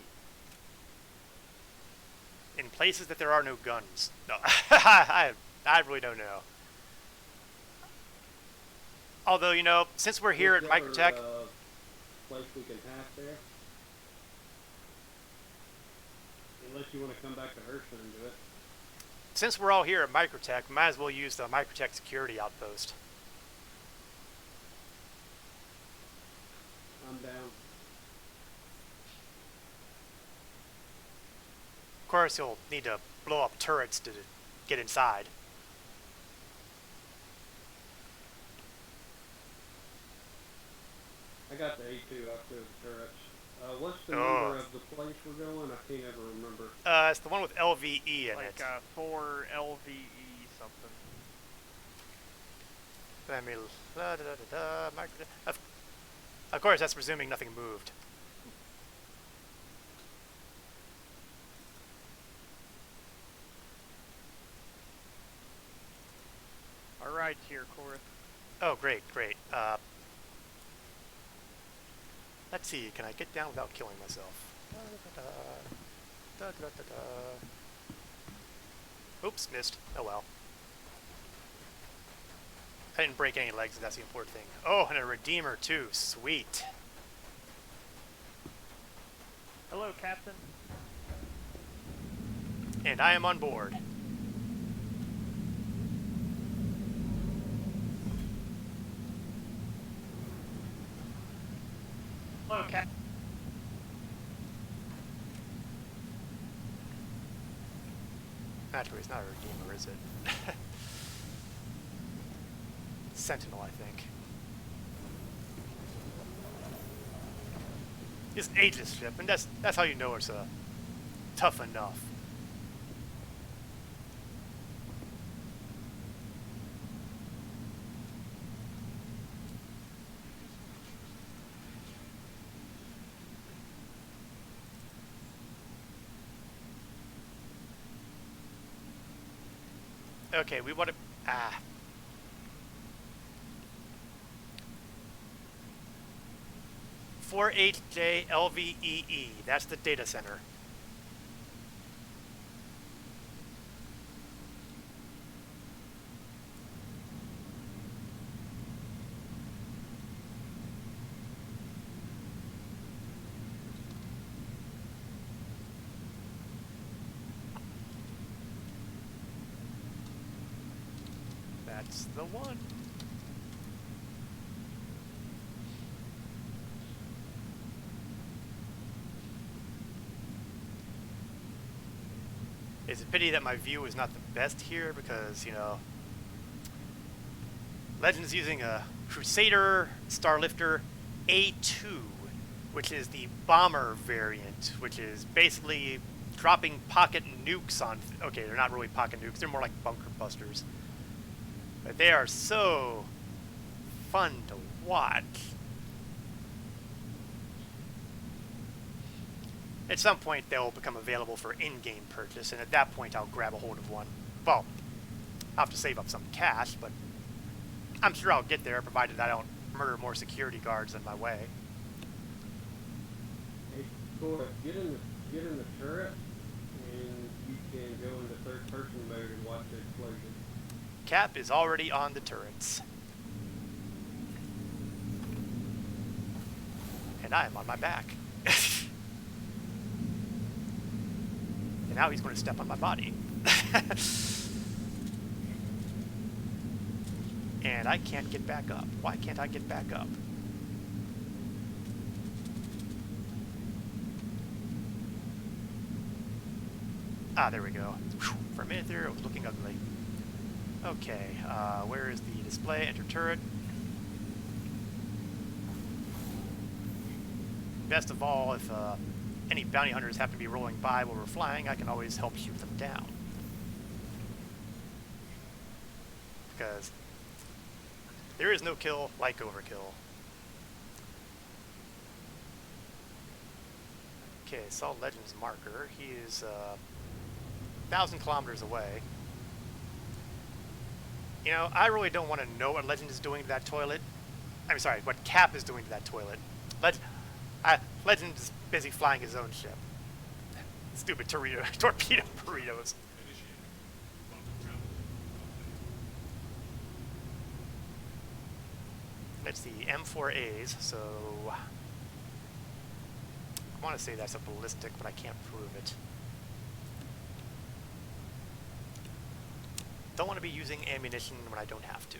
In places that there are no guns. No, I really don't know. Although, you know, since we're here at Microtech... place we can hack there? Unless you want to come back to Hershey and do it. Since we're all here at Microtech, might as well use the Microtech security outpost. I'm down. course, you'll need to blow up turrets to get inside. I got the A2 up to the turrets. What's the Oh. number of the place we're going? I can't ever remember. It's the one with LVE in Like it. 4 LVE something. Let me. Of course, that's presuming nothing moved. Alright, here, Korth. Oh, great, great. Let's see, can I get down without killing myself? Oops, missed. Oh well. I didn't break any legs, that's the important thing. Oh, and a Redeemer too. Sweet. Hello, Captain. And I am on board. Hello, Captain. Actually, it's not a Redeemer, is it? Sentinel, I think. It's an ageless ship, and that's how you know it's tough enough. Okay, we want to... 4HJ LVEE. That's the data center. That's the one. It's a pity that my view is not the best here because, you know, Legend's using a Crusader Starlifter A2, which is the bomber variant, which is basically dropping pocket nukes on... Okay, they're not really pocket nukes, they're more like bunker busters. But they are so fun to watch. At some point, they'll become available for in-game purchase, and at that point, I'll grab a hold of one. Well, I'll have to save up some cash, but I'm sure I'll get there, provided I don't murder more security guards in my way. Hey, Cora, get in the turret, and you can go into third-person mode and watch the explosion. Cap is already on the turrets. And I am on my back. And now he's going to step on my body. And I can't get back up. Why can't I get back up? Ah, there we go. Whew. For a minute there, it was looking ugly. Okay, where is the display? Enter turret. Best of all, if any bounty hunters happen to be rolling by while we're flying, I can always help shoot them down. Because there is no kill like overkill. Okay, saw Legend's marker. He is 1,000 kilometers away. You know, I really don't want to know what Legend is doing to that toilet. I'm sorry, what Cap is doing to that toilet. Legend's busy flying his own ship. Stupid torpedo burritos. That's the M4As, so I want to say that's a ballistic, but I can't prove it. Don't want to be using ammunition when I don't have to.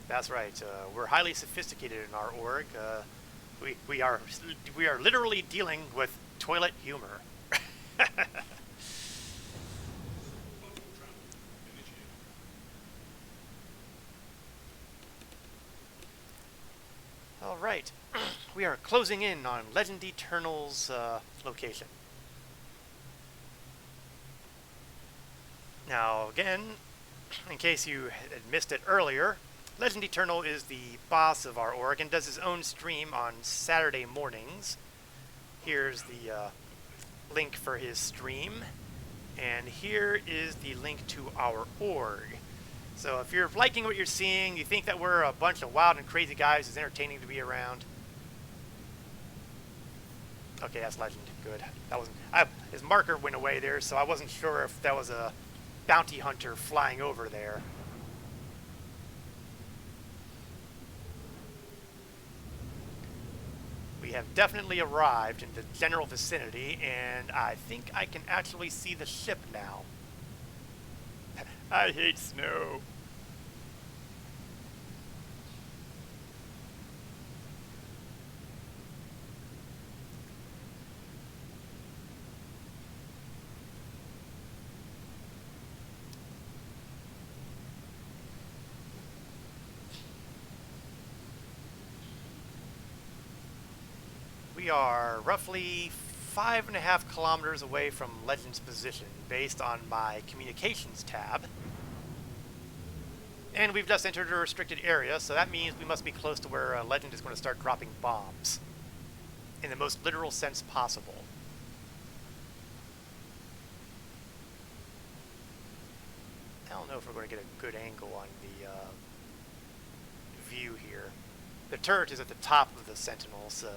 That's right. We're highly sophisticated in our org. We are literally dealing with toilet humor. All right, we are closing in on Legend Eternal's location. Now, again, in case you had missed it earlier, Legend Eternal is the boss of our org and does his own stream on Saturday mornings. Here's the link for his stream, and here is the link to our org. So if you're liking what you're seeing, you think that we're a bunch of wild and crazy guys who's entertaining to be around. Okay, that's Legend. Good. That wasn't. His marker went away there, so I wasn't sure if that was a bounty hunter flying over there. We have definitely arrived in the general vicinity, and I think I can actually see the ship now. I hate snow. We are roughly 5.5 kilometers away from Legend's position, based on my communications tab. And we've just entered a restricted area, so that means we must be close to where Legend is going to start dropping bombs. In the most literal sense possible. I don't know if we're going to get a good angle on the view here. The turret is at the top of the Sentinel, so...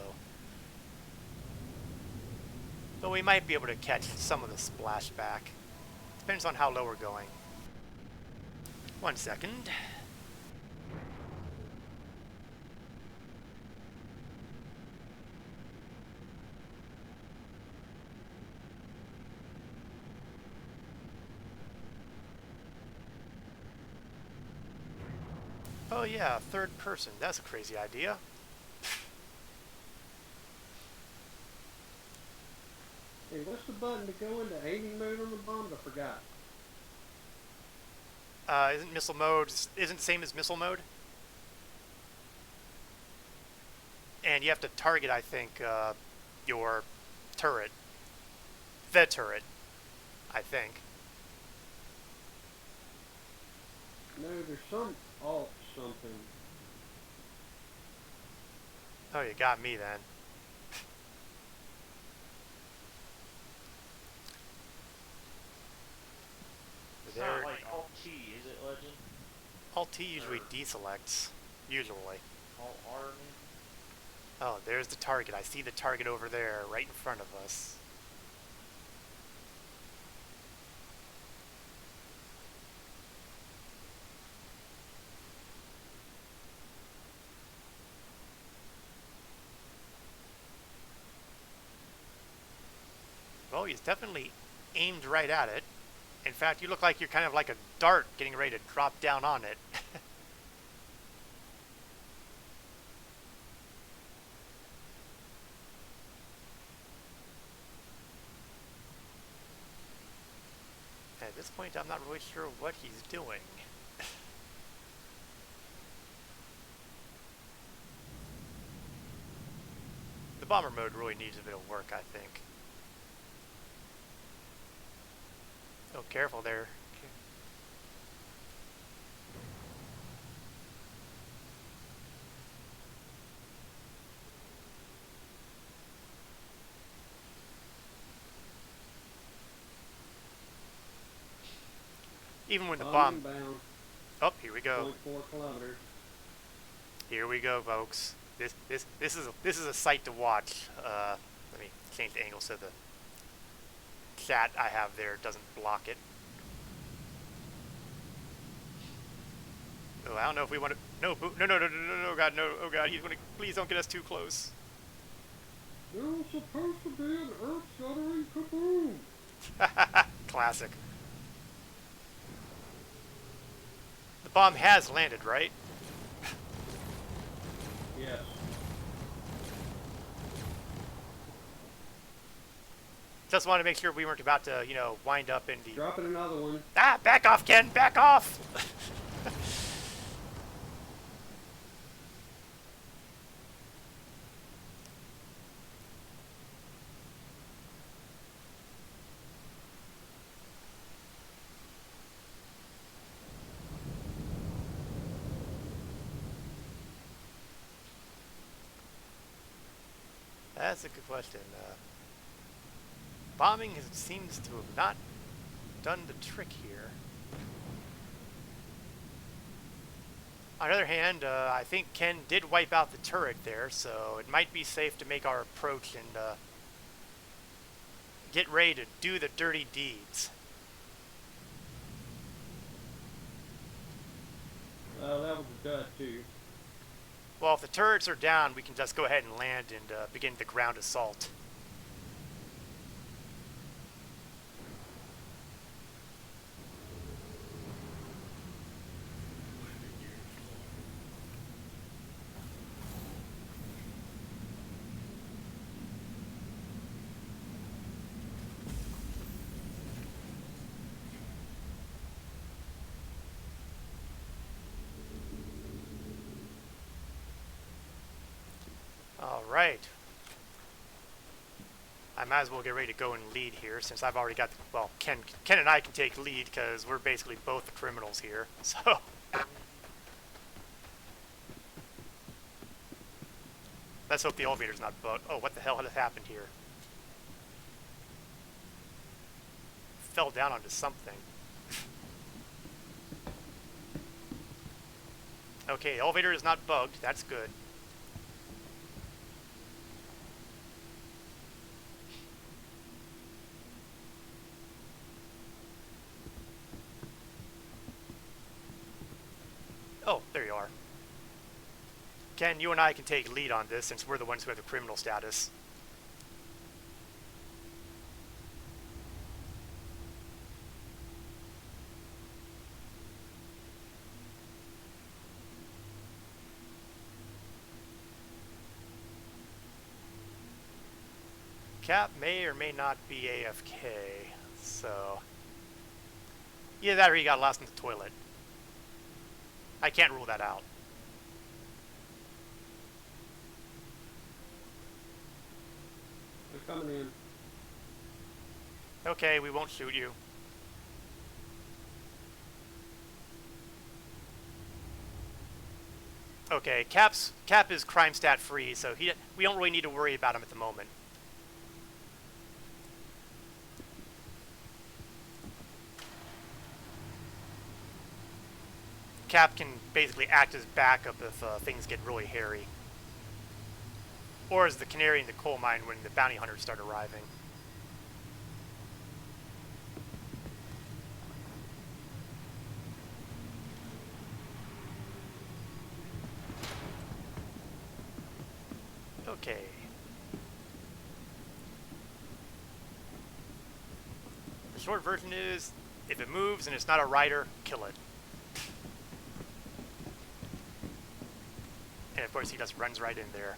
But we might be able to catch some of the splashback. Depends on how low we're going. 1 second. Oh yeah, third person. That's a crazy idea. Hey, what's the button to go into aiming mode on the bombs? I forgot. Isn't missile mode isn't the same as missile mode? And you have to target, I think, your turret. The turret, I think. No, there's some alt something. Oh, you got me then. It's not like Alt-T, is it, Legend? Alt-T usually deselects. Usually. Alt-R, maybe? Oh, there's the target. I see the target over there, right in front of us. Well, he's definitely aimed right at it. In fact, you look like you're kind of like a dart getting ready to drop down on it. At this point, I'm not really sure what he's doing. The bomber mode really needs a bit of work, I think. Oh, careful there. Even when the bomb... Inbound, Oh, here we go. 0.4 kilometers. Here we go, folks. This is a sight to watch. Let me change the angle so the chat I have there doesn't block it. Oh, I don't know if we want to. No, no, God, no! Oh God, he's gonna. Please don't get us too close. There was supposed to be an earth-shattering kaboom. Classic. The bomb has landed, right? Just wanted to make sure we weren't about to, you know, wind up in the... Dropping another one. Ah, back off, Ken, back off! That's a good question. Bombing seems to have not done the trick here. On the other hand, I think Ken did wipe out the turret there, so it might be safe to make our approach and get ready to do the dirty deeds. That was a dud too. Well, if the turrets are down, we can just go ahead and land and begin the ground assault. All right. I might as well get ready to go and lead here since I've already got, well, Ken and I can take lead because we're basically both the criminals here. So let's hope the elevator's not bugged. Oh, what the hell has happened here? Fell down onto something. Okay, the elevator is not bugged. That's good. Oh, there you are. Ken, you and I can take lead on this since we're the ones who have the criminal status. Cap may or may not be AFK, so... either that or he got lost in the toilet. I can't rule that out. They're coming in. Okay, we won't shoot you. Okay, Cap is crime stat free, so we don't really need to worry about him at the moment. Cap can basically act as backup if things get really hairy. Or as the canary in the coal mine when the bounty hunters start arriving. Okay. The short version is, if it moves and it's not a rider, kill it. And of course he just runs right in there.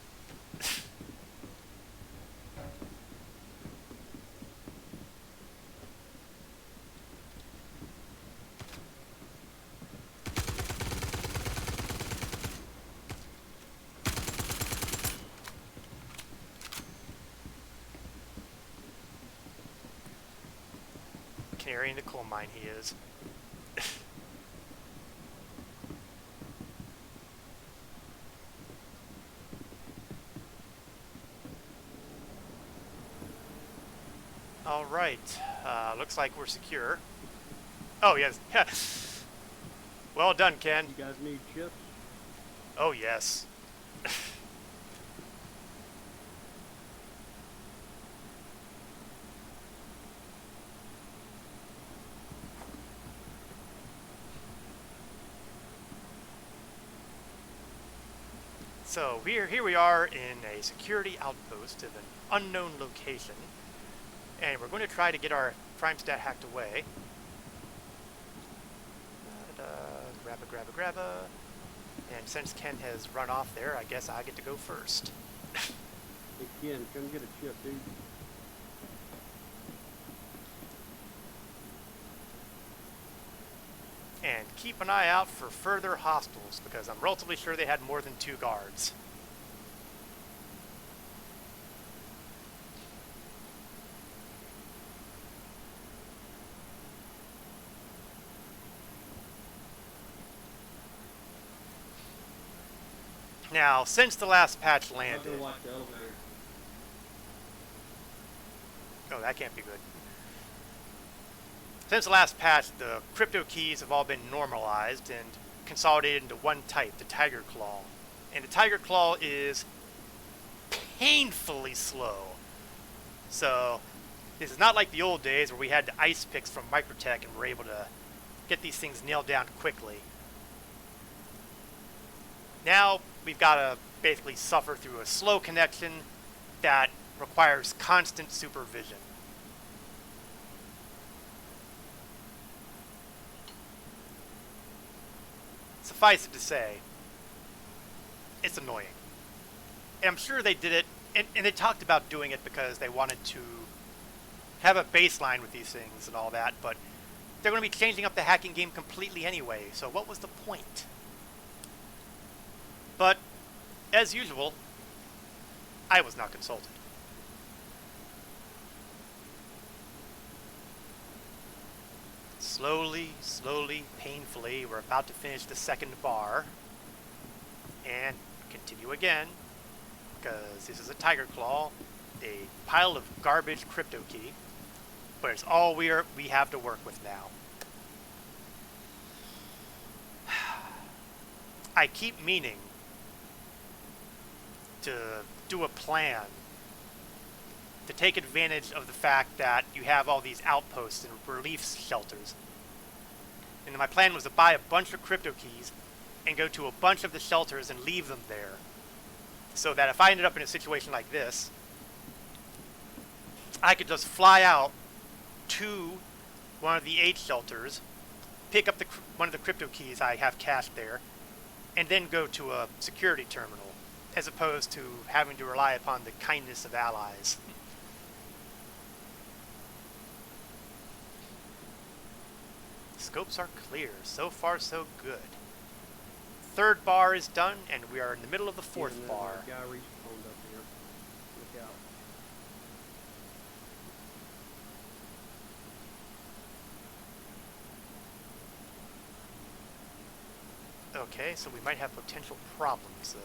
Canary in the coal mine he is. All right, looks like we're secure. Oh, yes. Well done, Ken. You guys need chips? Oh, yes. So here we are in a security outpost of an unknown location. And we're going to try to get our crime stat hacked away. Grabba. And since Ken has run off there, I guess I get to go first. Hey Ken, come get a chip, dude. keep an eye out for further hostiles, because I'm relatively sure they had more than 2 guards. Now, since the last patch I'm landed... gonna watch the elevator. Oh, that can't be good. Since the last patch, the crypto keys have all been normalized and consolidated into one type, the Tiger Claw. And the Tiger Claw is painfully slow. So, this is not like the old days where we had the ice picks from Microtech and were able to get these things nailed down quickly. Now, we've got to basically suffer through a slow connection that requires constant supervision. Suffice it to say, it's annoying. And I'm sure they did it, and they talked about doing it because they wanted to have a baseline with these things and all that, but they're going to be changing up the hacking game completely anyway, so what was the point? But, as usual, I was not consulted. Slowly, painfully, we're about to finish the second bar. And continue again, because this is a Tiger Claw, a pile of garbage crypto key, but it's all we have to work with now. I keep meaning to do a plan to take advantage of the fact that you have all these outposts and relief shelters. And my plan was to buy a bunch of crypto keys and go to a bunch of the shelters and leave them there. So that if I ended up in a situation like this, I could just fly out to one of the 8 shelters, pick up one of the crypto keys I have cached there, and then go to a security terminal, as opposed to having to rely upon the kindness of allies. Scopes are clear. So far, so good. Third bar is done, and we are in the middle of the fourth bar. Guy respawned up here. Look out. Okay, so we might have potential problems.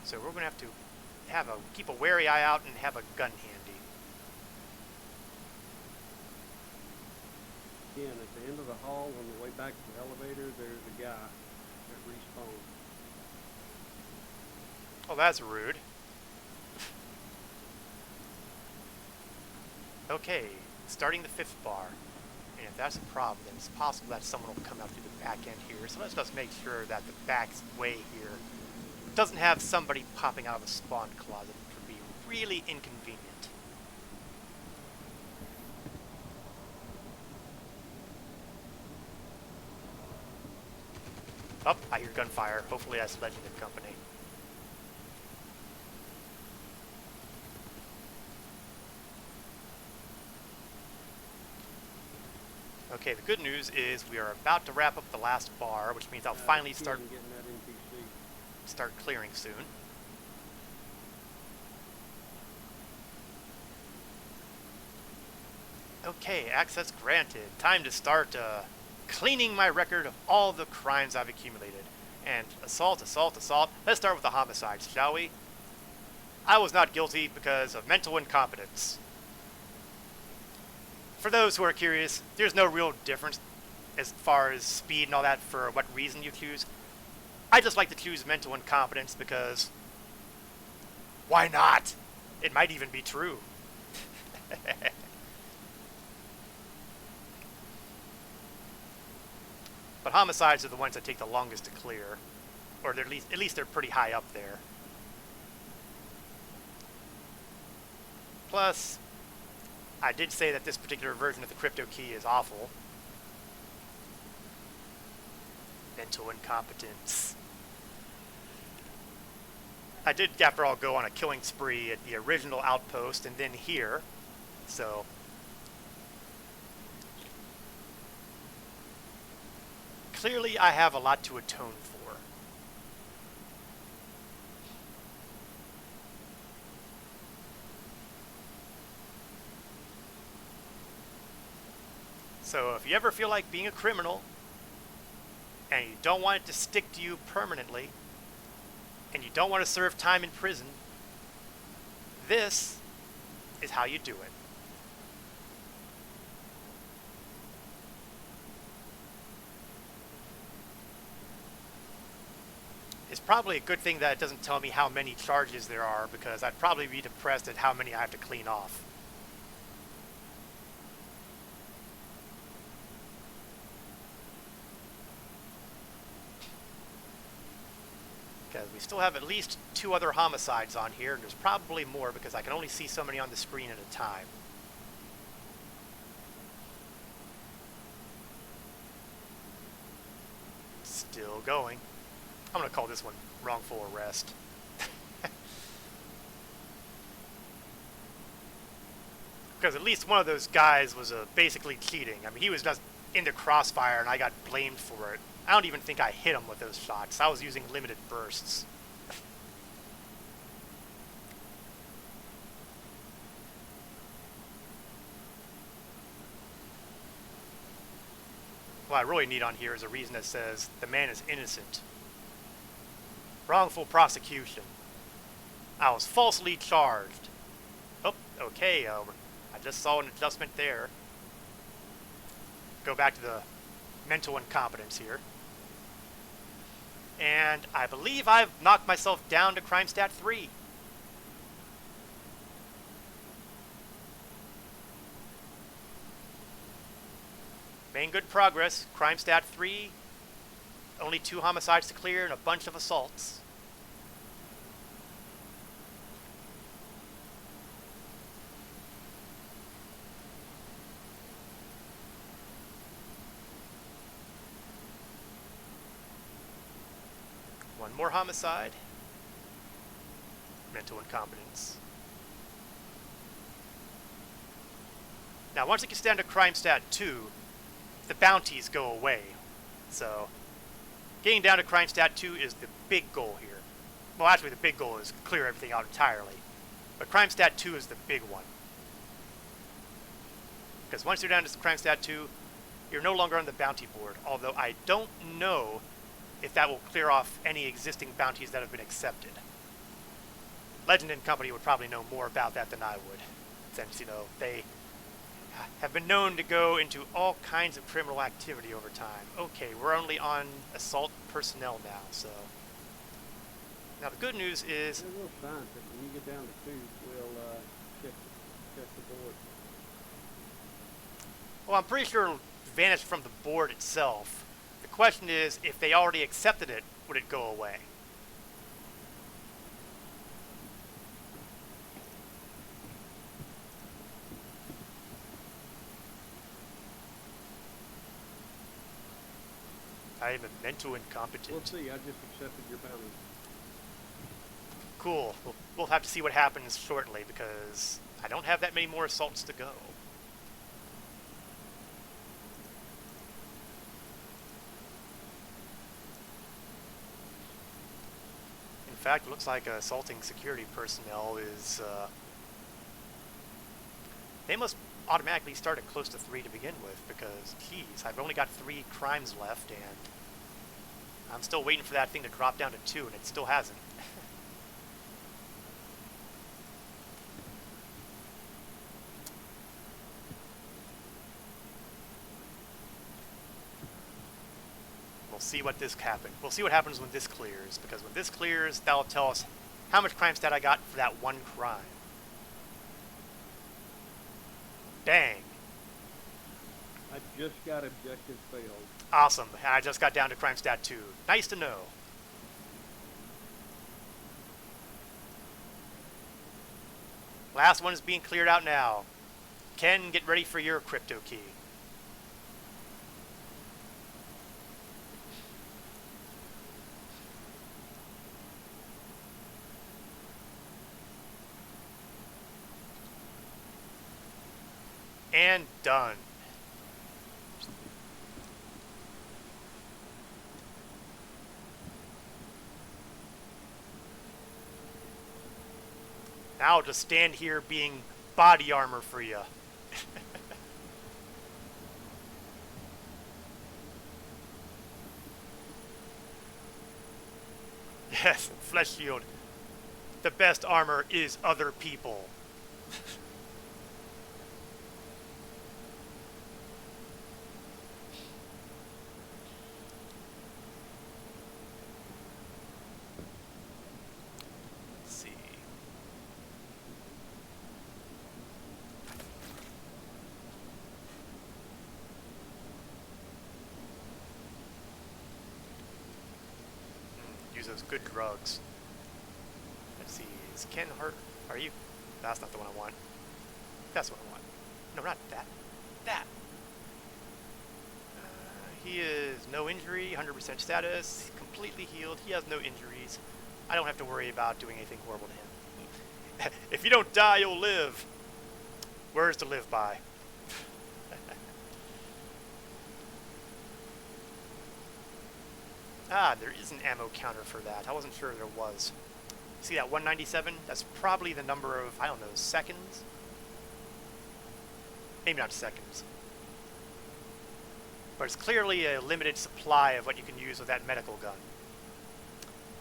So we're going to have to keep a wary eye out and have a gun handy. Again, at the end of the hall, on the way back to the elevator, there's a guy that respawned. Oh, that's rude. Okay, starting the 5th bar. And if that's a problem, then it's possible that someone will come out through the back end here. So let's just make sure that the back way here doesn't have somebody popping out of a spawn closet, which would be really inconvenient. Oh, I hear gunfire. Hopefully that's Legend and Company. Okay, the good news is we are about to wrap up the last bar, which means I'll finally start Getting that NPC. clearing soon. Okay, access granted. Time to start cleaning my record of all the crimes I've accumulated. And assault. Let's start with the homicides, shall we? I was not guilty because of mental incompetence. For those who are curious, there's no real difference as far as speed and all that for what reason you choose. I just like to choose mental incompetence because why not? It might even be true. But homicides are the ones that take the longest to clear, or at least they're pretty high up there. Plus, I did say that this particular version of the crypto key is awful. Mental incompetence. I did, after all, go on a killing spree at the original outpost and then here, so Clearly, I have a lot to atone for. So if you ever feel like being a criminal, and you don't want it to stick to you permanently, and you don't want to serve time in prison, this is how you do it. It's probably a good thing that it doesn't tell me how many charges there are, because I'd probably be depressed at how many I have to clean off. Because we still have at least 2 other homicides on here, and there's probably more because I can only see so many on the screen at a time. Still going. I'm going to call this one wrongful arrest. Because at least one of those guys was basically cheating. I mean, he was just in the crossfire and I got blamed for it. I don't even think I hit him with those shots. I was using limited bursts. What I really need on here is a reason that says the man is innocent. Wrongful prosecution. I was falsely charged. Oh, okay, I just saw an adjustment there. Go back to the mental incompetence here. And I believe I've knocked myself down to crime stat 3. Making good progress. Crime stat 3. Only 2 homicides to clear and a bunch of assaults. One more homicide. Mental incompetence. Now, once it gets down to crime stat 2, the bounties go away. So, getting down to crime stat 2 is the big goal here. Well, actually, the big goal is clear everything out entirely. But crime stat 2 is the big one. Because once you're down to crime stat 2, you're no longer on the bounty board. Although I don't know if that will clear off any existing bounties that have been accepted. Legend and Company would probably know more about that than I would, since, you know, they have been known to go into all kinds of criminal activity over time. Okay, we're only on assault personnel now, so. Now the good news is... There's a little sign that when you get down to 2, we'll check the board. Well, I'm pretty sure it'll vanish from the board itself. The question is, if they already accepted it, would it go away? I am a mental incompetent. We'll see. I just accepted your bounty. Cool. We'll have to see what happens shortly, because I don't have that many more assaults to go. In fact, it looks like assaulting security personnel is... they must automatically start at close to 3 to begin with, because, geez, I've only got 3 crimes left, and I'm still waiting for that thing to drop down to 2, and it still hasn't. We'll see what this happens. We'll see what happens when this clears, because when this clears, that'll tell us how much crime stat I got for that one crime. Dang. I just got objective failed. Awesome. I just got down to crime stat 2. Nice to know. Last one is being cleared out now. Ken, get ready for your crypto key. And done. Now I'll just stand here being body armor for you. Yes, flesh shield. The best armor is other people. Let's see. Use those good drugs. Let's see. Is Ken hurt? Are you? That's not the one I want. That's what I want. No, not that. That. He is no injury, 100% status, completely healed. He has no injuries. I don't have to worry about doing anything horrible to him. If you don't die, you'll live. Words to live by. Ah, there is an ammo counter for that. I wasn't sure there was. See that 197? That's probably the number of, I don't know, seconds? Maybe not seconds. But it's clearly a limited supply of what you can use with that medical gun.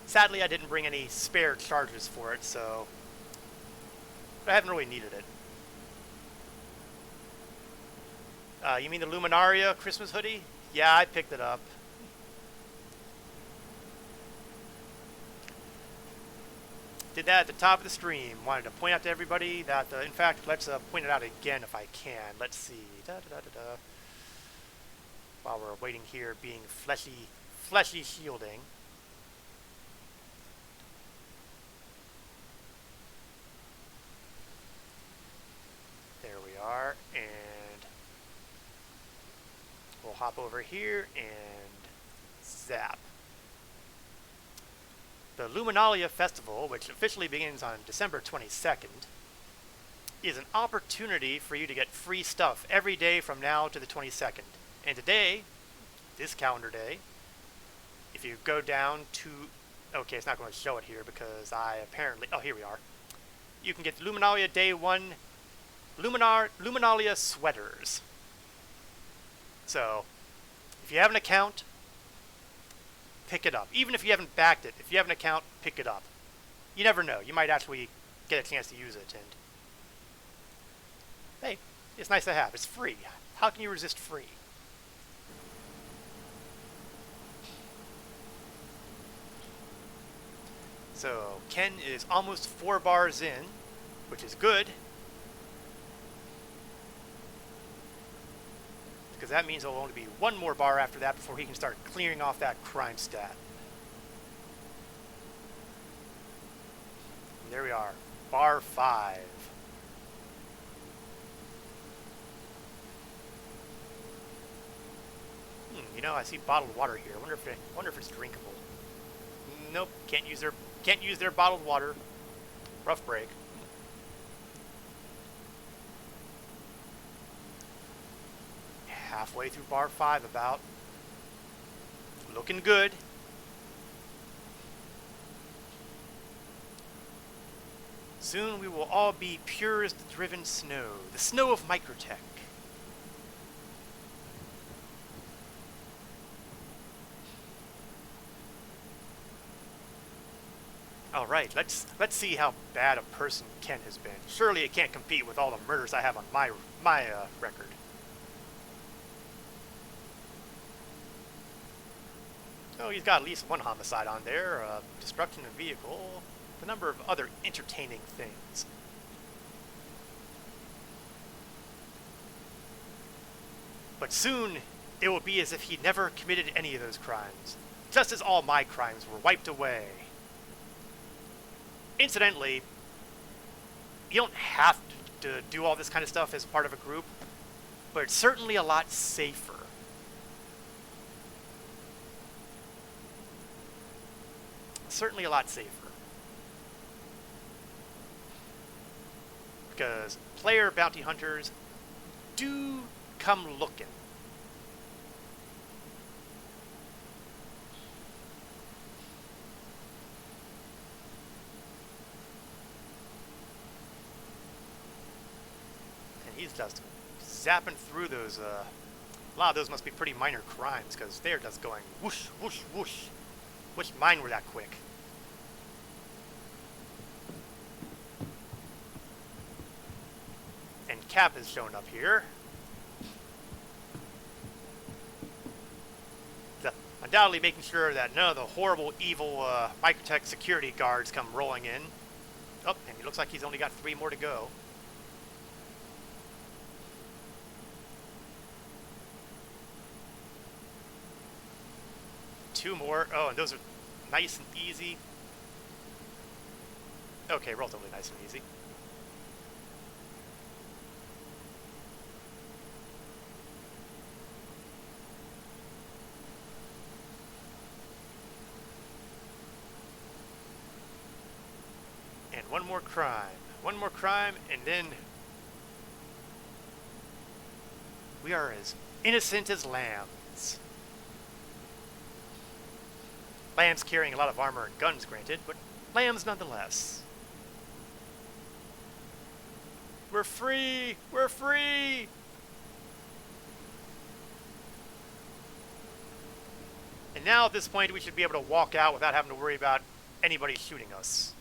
Sadly, I didn't bring any spare charges for it, so... But I haven't really needed it. You mean the Luminaria Christmas hoodie? Yeah, I picked it up. Did that at the top of the stream. Wanted to point out to everybody that, in fact, let's point it out again if I can. Let's see. While we're waiting here, being fleshy shielding. There we are, and we'll hop over here and zap. The Luminalia Festival, which officially begins on December 22nd, is an opportunity for you to get free stuff every day from now to the 22nd. And today, this calendar day, if you go down to... Okay, it's not going to show it here because I apparently... Oh, here we are. You can get Luminalia Day 1 Luminalia sweaters. So, if you have an account, pick it up. Even if you haven't backed it, if you have an account, pick it up. You never know. You might actually get a chance to use it. And hey, it's nice to have. It's free. How can you resist free? So, Ken is almost 4 bars in, which is good. Because that means there'll only be 1 more bar after that before he can start clearing off that crime stat. And there we are. Bar 5. You know, I see bottled water here. I wonder if it's drinkable. Nope, can't use their bottled water. Rough break. Halfway through bar 5 about. Looking good. Soon we will all be pure as the driven snow. The snow of Microtech. Alright, let's see how bad a person Ken has been. Surely it can't compete with all the murders I have on my record. Oh, he's got at least 1 homicide on there, destruction of vehicle, a number of other entertaining things. But soon, it will be as if he never committed any of those crimes, just as all my crimes were wiped away. Incidentally, you don't have to do all this kind of stuff as part of a group, but it's certainly a lot safer. Certainly a lot safer. Because player bounty hunters do come looking. he's just zapping through those. A lot of those must be pretty minor crimes because they're just going whoosh, whoosh, whoosh. Wish mine were that quick. And Cap is showing up here. Undoubtedly making sure that none of the horrible, evil Microtech security guards come rolling in. Oh, and it looks like he's only got 3 more to go. Two more. Oh, and those are nice and easy. Okay, relatively nice and easy. And one more crime. One more crime, and then we are as innocent as lambs. Lambs carrying a lot of armor and guns, granted, but lambs nonetheless. We're free! We're free! And now at this point we should be able to walk out without having to worry about anybody shooting us.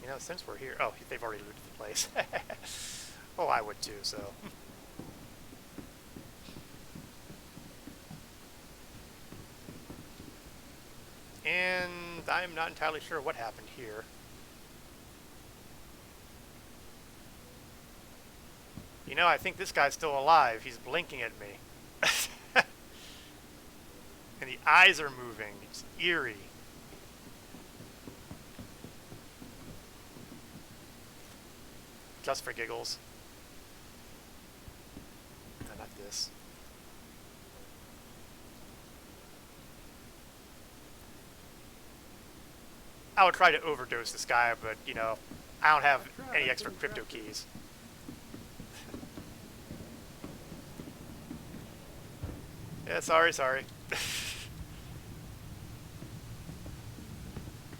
You know, since we're here... Oh, they've already looted the place. Oh, I would too, so... And I'm not entirely sure what happened here. You know, I think this guy's still alive. He's blinking at me. And the eyes are moving. It's eerie. Just for giggles. No, not this. I would try to overdose this guy, but, you know, I don't have any extra crypto keys. Yeah, sorry.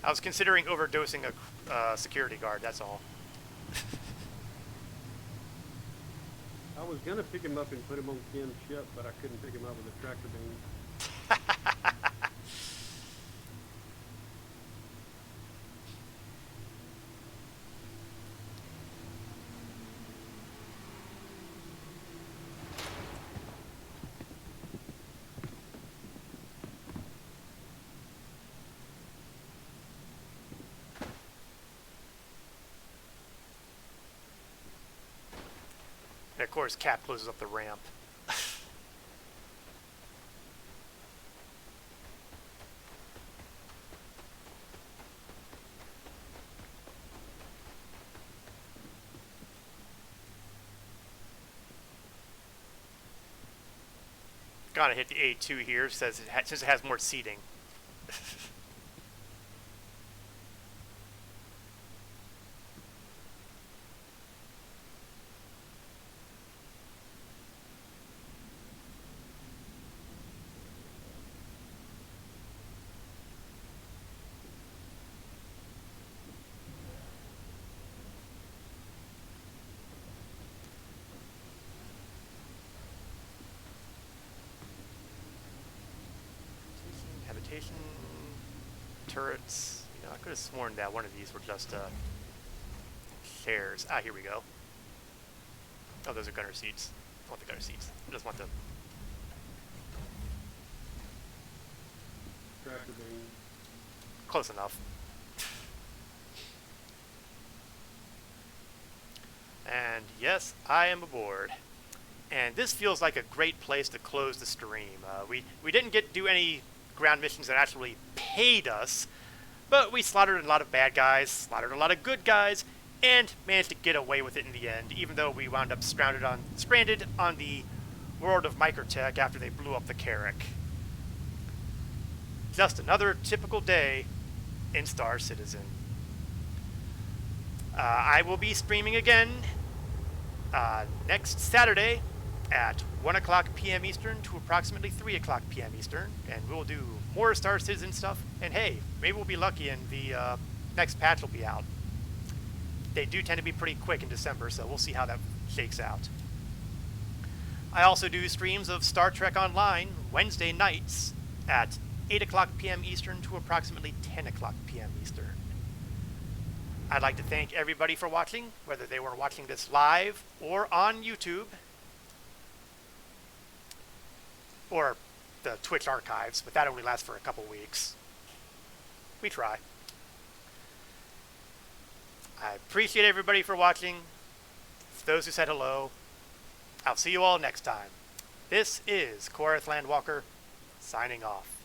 I was considering overdosing a security guard, that's all. I was gonna pick him up and put him on Kim's ship, but I couldn't pick him up with a tractor beam. And of course, Cap closes up the ramp. Gotta hit the A2 here, since it has more seating. Habitation, turrets. You know, I could have sworn that one of these were just shares. Ah, here we go. Oh, those are gunner seats. I want the gunner seats. I just want the... Tractor beam. Close enough. And yes, I am aboard. And this feels like a great place to close the stream. We didn't do any ground missions that actually paid us, but we slaughtered a lot of bad guys, slaughtered a lot of good guys, and managed to get away with it in the end, even though we wound up stranded on the world of Microtech after they blew up the Carrack. Just another typical day in Star Citizen. I will be streaming again next Saturday at 1 o'clock p.m. Eastern to approximately 3 o'clock p.m. Eastern, and we'll do more Star Citizen stuff, and hey, maybe we'll be lucky and the next patch will be out. They do tend to be pretty quick in December, so we'll see how that shakes out. I also do streams of Star Trek Online Wednesday nights at 8 o'clock p.m. Eastern to approximately 10 o'clock p.m. Eastern. I'd like to thank everybody for watching, whether they were watching this live or on YouTube, or the Twitch archives, but that only lasts for a couple weeks. We try. I appreciate everybody for watching. For those who said hello, I'll see you all next time. This is Korath Landwalker, signing off.